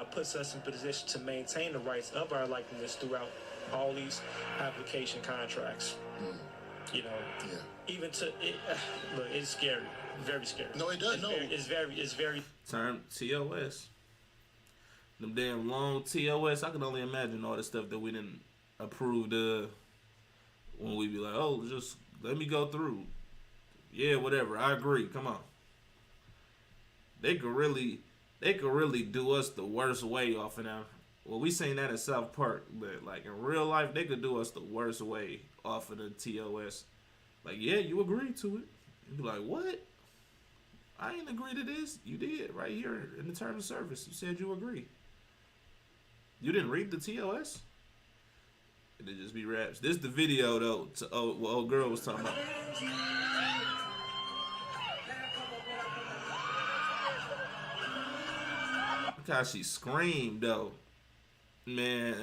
puts us in position to maintain the rights of our likeness throughout all these application contracts. You know, even to it, look, it's scary, very scary. No, it does. It's very. Term TOS. Them damn long TOS. I can only imagine all the stuff that we didn't approve when we be like, oh, just let me go through. Yeah, whatever. I agree. Come on. They could really do us the worst way off of them. Well, we seen that in South Park, but like in real life, they could do us the worst way off of the TOS. Like, yeah, you agreed to it. You'd be like, what? I ain't agree to this. You did right here in the terms of service. You said you agree. You didn't read the TOS? It'd just be raps. This the video though. What old girl was talking about. Look how she screamed though. Man.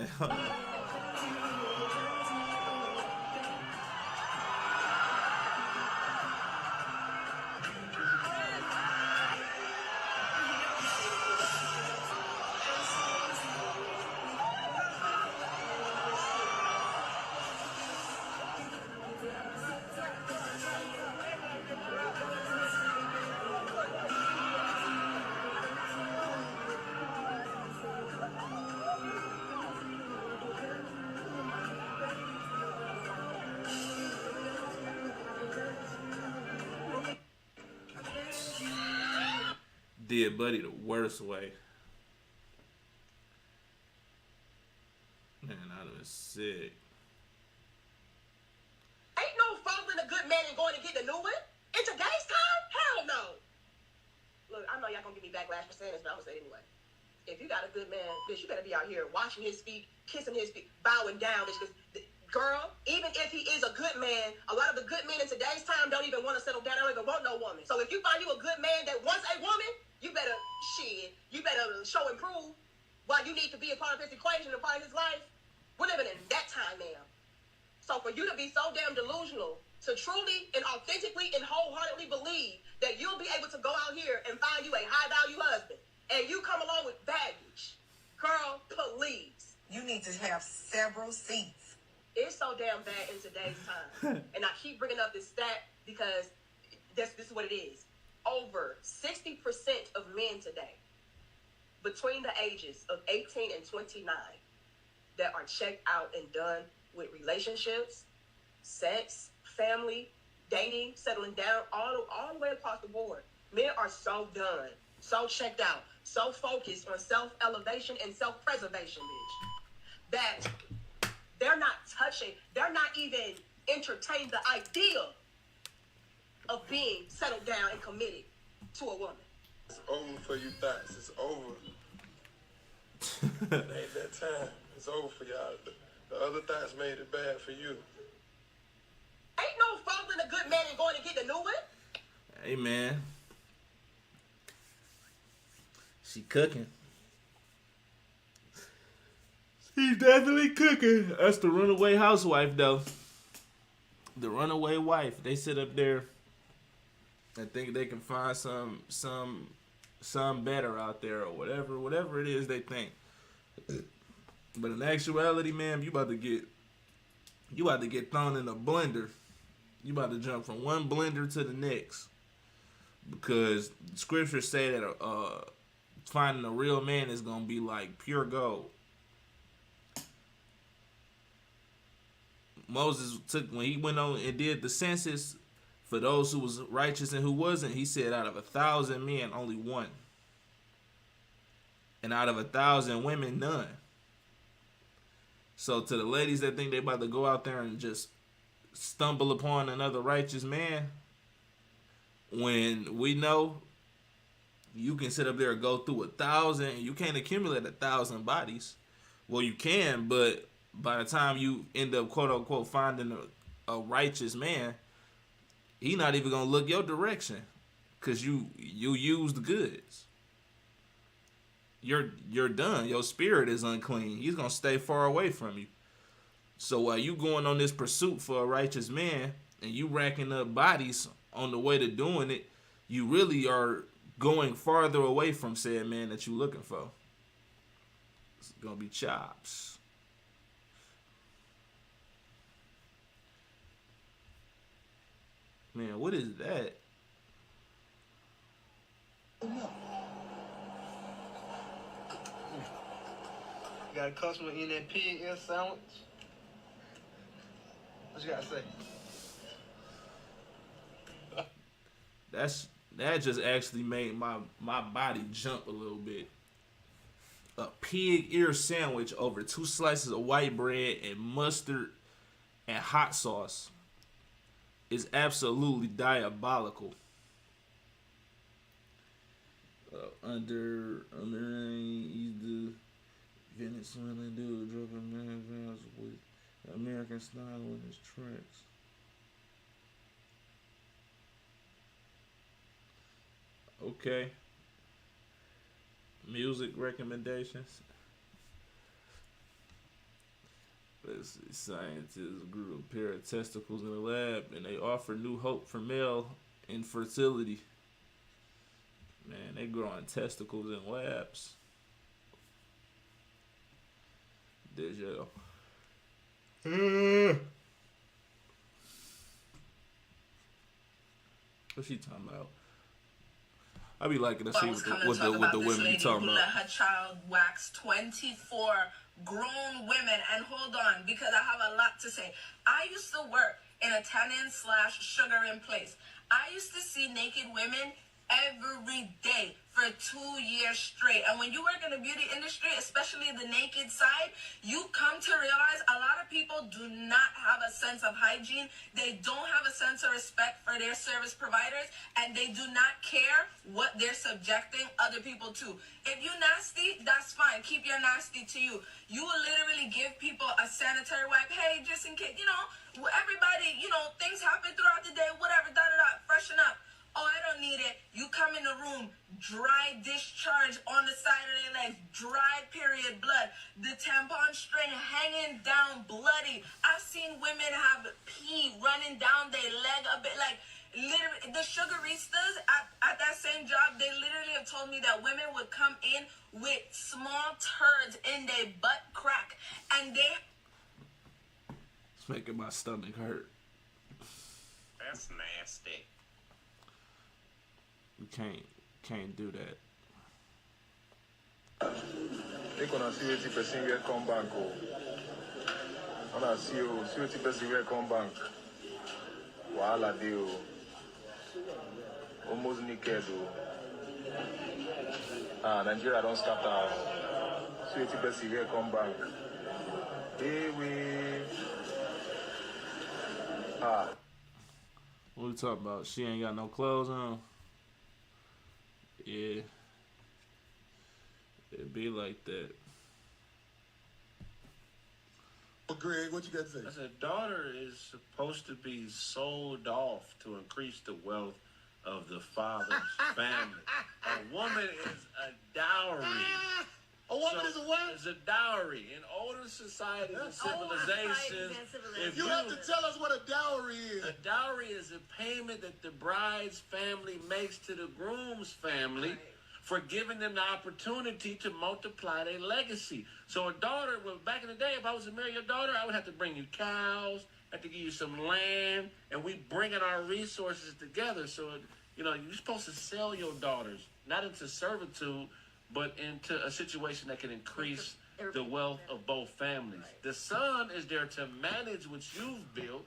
Did Buddy the worst way. Man, I'd have been sick. Ain't no following a good man and going to get the new one. In today's time? Hell no. Look, I know y'all gonna give me backlash for saying this, but I'm gonna say it anyway. If you got a good man, bitch, you better be out here washing his feet, kissing his feet, bowing down, bitch. Girl, even if he is a good man, a lot of the good men in today's time don't even want to settle down. They don't even want no woman. So if you find you a good man that wants a woman, you better show and prove why you need to be a part of his equation, a part of his life. We're living in that time, ma'am. So for you to be so damn delusional, to truly and authentically and wholeheartedly believe that you'll be able to go out here and find you a high-value husband, and you come along with baggage, girl, please. You need to have several seats It's so damn bad in today's time. And I keep bringing up this stat because this is what it is. Over 60% of men today, between the ages of 18 and 29, that are checked out and done with relationships, sex, family, dating, settling down, all the way across the board. Men are so done, so checked out, so focused on self-elevation and self-preservation, bitch, that they're not even entertaining the idea of being settled down and committed to a woman. It's over for you thoughts. It's over. It ain't that time. It's over for y'all. The other thoughts made it bad for you. Ain't no following a good man and going to get the new one. Hey, man. She cooking. She's definitely cooking. That's the runaway housewife, though. The runaway wife. They sit up there and think they can find some better out there or whatever it is they think. But in actuality, man, you about to get thrown in a blender. You about to jump from one blender to the next, because scriptures say that finding a real man is gonna be like pure gold. Moses took, when he went on and did the census for those who was righteous and who wasn't, he said out of 1,000 men, only one. And out of 1,000 women, none. So to the ladies that think they about to go out there and just stumble upon another righteous man, when we know you can sit up there and go through 1,000, and you can't accumulate 1,000 bodies. Well, you can, but by the time you end up, quote unquote, finding a righteous man, he not even gonna look your direction, because you used goods. You're done. Your spirit is unclean. He's gonna stay far away from you. So while you going on this pursuit for a righteous man and you racking up bodies on the way to doing it, you really are going farther away from said man that you looking for. It's gonna be chops. Man, what is that? Got a customer in that pig ear sandwich. What you gotta say? That just actually made my body jump a little bit. A pig ear sandwich over 2 slices of white bread and mustard and hot sauce is absolutely diabolical. Under he's the Venezuelan dude dropping man with American style in his tracks. Okay. Music recommendations. Let's see. Scientists grew a pair of testicles in a lab, and they offer new hope for male infertility. Man, they growing testicles in labs. There's your. What's she talking about? I be liking to see what the women be talking who about. let her child wax 24 grown women. And hold on, because I have a lot to say. I used to work in a tannin/sugaring place. I used to see naked women every day for 2 years straight. And when you work in the beauty industry, especially the naked side, you come to realize a lot of people do not have a sense of hygiene. They don't have a sense of respect for their service providers, and they do not care what they're subjecting other people to. If you nasty, that's fine. Keep your nasty to you. You will literally give people a sanitary wipe. Hey, just in case, everybody, things happen throughout the day, whatever, freshen up. Oh, I don't need it. You come in the room, dry discharge on the side of their legs, dry period blood, the tampon string hanging down bloody. I've seen women have pee running down their leg a bit, like literally. The sugaristas at that same job, they literally have told me that women would come in with small turds in their butt crack, and they Making my stomach hurt. That's nasty. You can't do that. They gonna see what person will come back. Wanna see what person will come back. Wahala dey. Almost naked. Nigeria don't scatter. See what person will come back. Hey, we. What we talking about? She ain't got no clothes on. Yeah. It be like that. Well, Greg, what you got to say? I said, daughter is supposed to be sold off to increase the wealth of the father's family. A woman is a dowry. A woman is a what? Is a dowry. In older societies and civilizations, if you have to tell us what a dowry is. A dowry is a payment that the bride's family makes to the groom's family for giving them the opportunity to multiply their legacy. So a daughter, well, back in the day, if I was to marry your daughter, I would have to bring you cows, have to give you some land, and we bringing our resources together. So, you're supposed to sell your daughters, not into servitude, but into a situation that can increase the wealth of both families. The son is there to manage what you've built,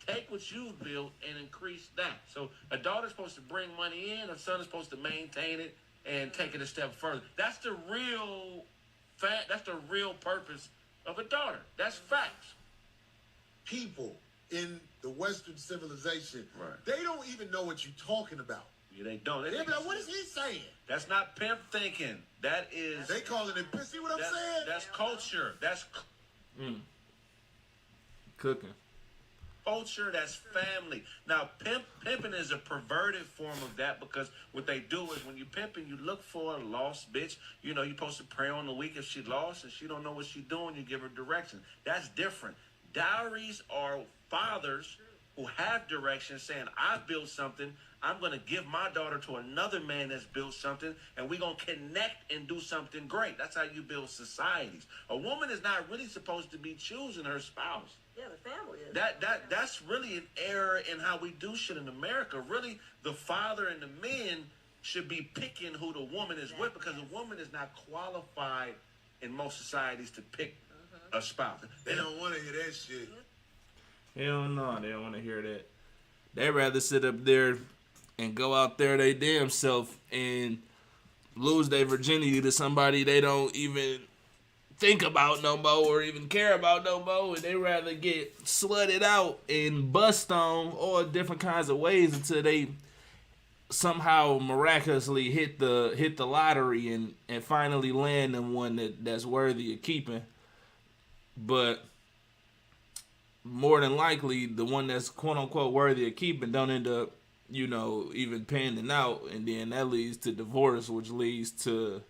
take what you've built, and increase that. So a daughter's supposed to bring money in, a son is supposed to maintain it and take it a step further. That's the real that's the real purpose of a daughter. That's facts. People in the Western civilization, right, they don't even know what you're talking about. Yeah, they don't. They be like, what is he saying? That's not pimp thinking. That is... They calling it... See what I'm saying? That's culture. That's... Cooking. Culture, that's family. Now, pimping is a perverted form of that, because what they do is when you pimping, you look for a lost bitch. You're supposed to pray on the week if she lost and she don't know what she's doing, you give her direction. That's different. Dowries are fathers who have direction saying, I built something, I'm going to give my daughter to another man that's built something, and we're going to connect and do something great. That's how you build societies. A woman is not really supposed to be choosing her spouse. Yeah, the family is. That's really an error in how we do shit in America. Really, the father and the men should be picking who the woman is with, because a woman is not qualified in most societies to pick a spouse. They don't want to hear that shit. Hell no, they don't want to hear that. They rather sit up there and go out there they damn self and lose their virginity to somebody they don't even think about no more or even care about no more, and they rather get slutted out and bust on all different kinds of ways until they somehow miraculously hit the lottery and finally land in one that's worthy of keeping. But more than likely, the one that's quote unquote worthy of keeping don't end up, even panning out, and then that leads to divorce, which leads to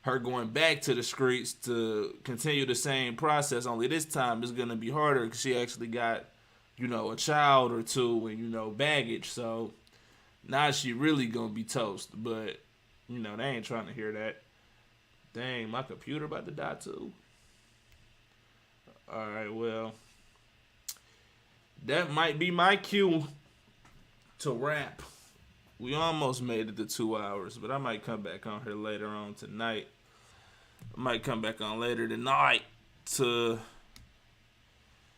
her going back to the streets to continue the same process. Only this time it's gonna be harder because she actually got, a child or two and baggage. So now she really gonna be toast. But they ain't trying to hear that. Dang, my computer about to die too. All right, well, that might be my cue to wrap. We almost made it to 2 hours, but I might come back on here later on tonight. I might come back on later tonight to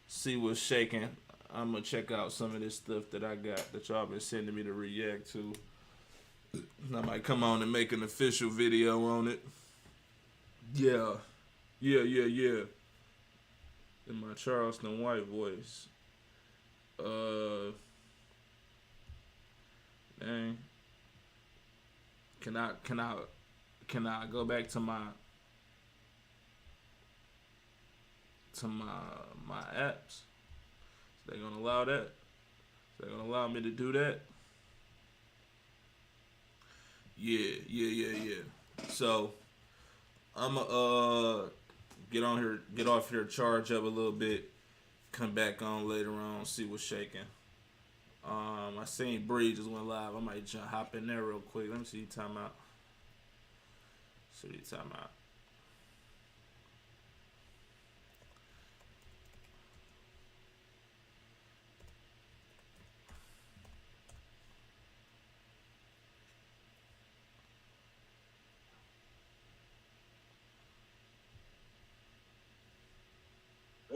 see what's shaking. I'm going to check out some of this stuff that I got that y'all been sending me to react to. I might come on and make an official video on it. Yeah. In my Charleston White voice. Dang. Can I go back to my apps? They gonna allow that? They gonna allow me to do that? Yeah. So I'ma get off here, charge up a little bit, come back on later on, see what's shaking. I seen Bree just went live. I might hop in there real quick. Let me see time out.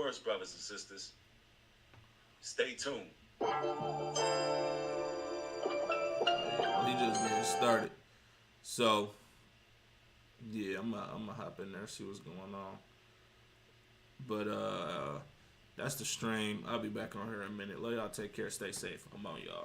worse, brothers and sisters. Stay tuned. He just getting started. So, yeah, I'm gonna hop in there, see what's going on. But that's the stream. I'll be back on here in a minute. Let y'all take care. Stay safe. I'm on y'all.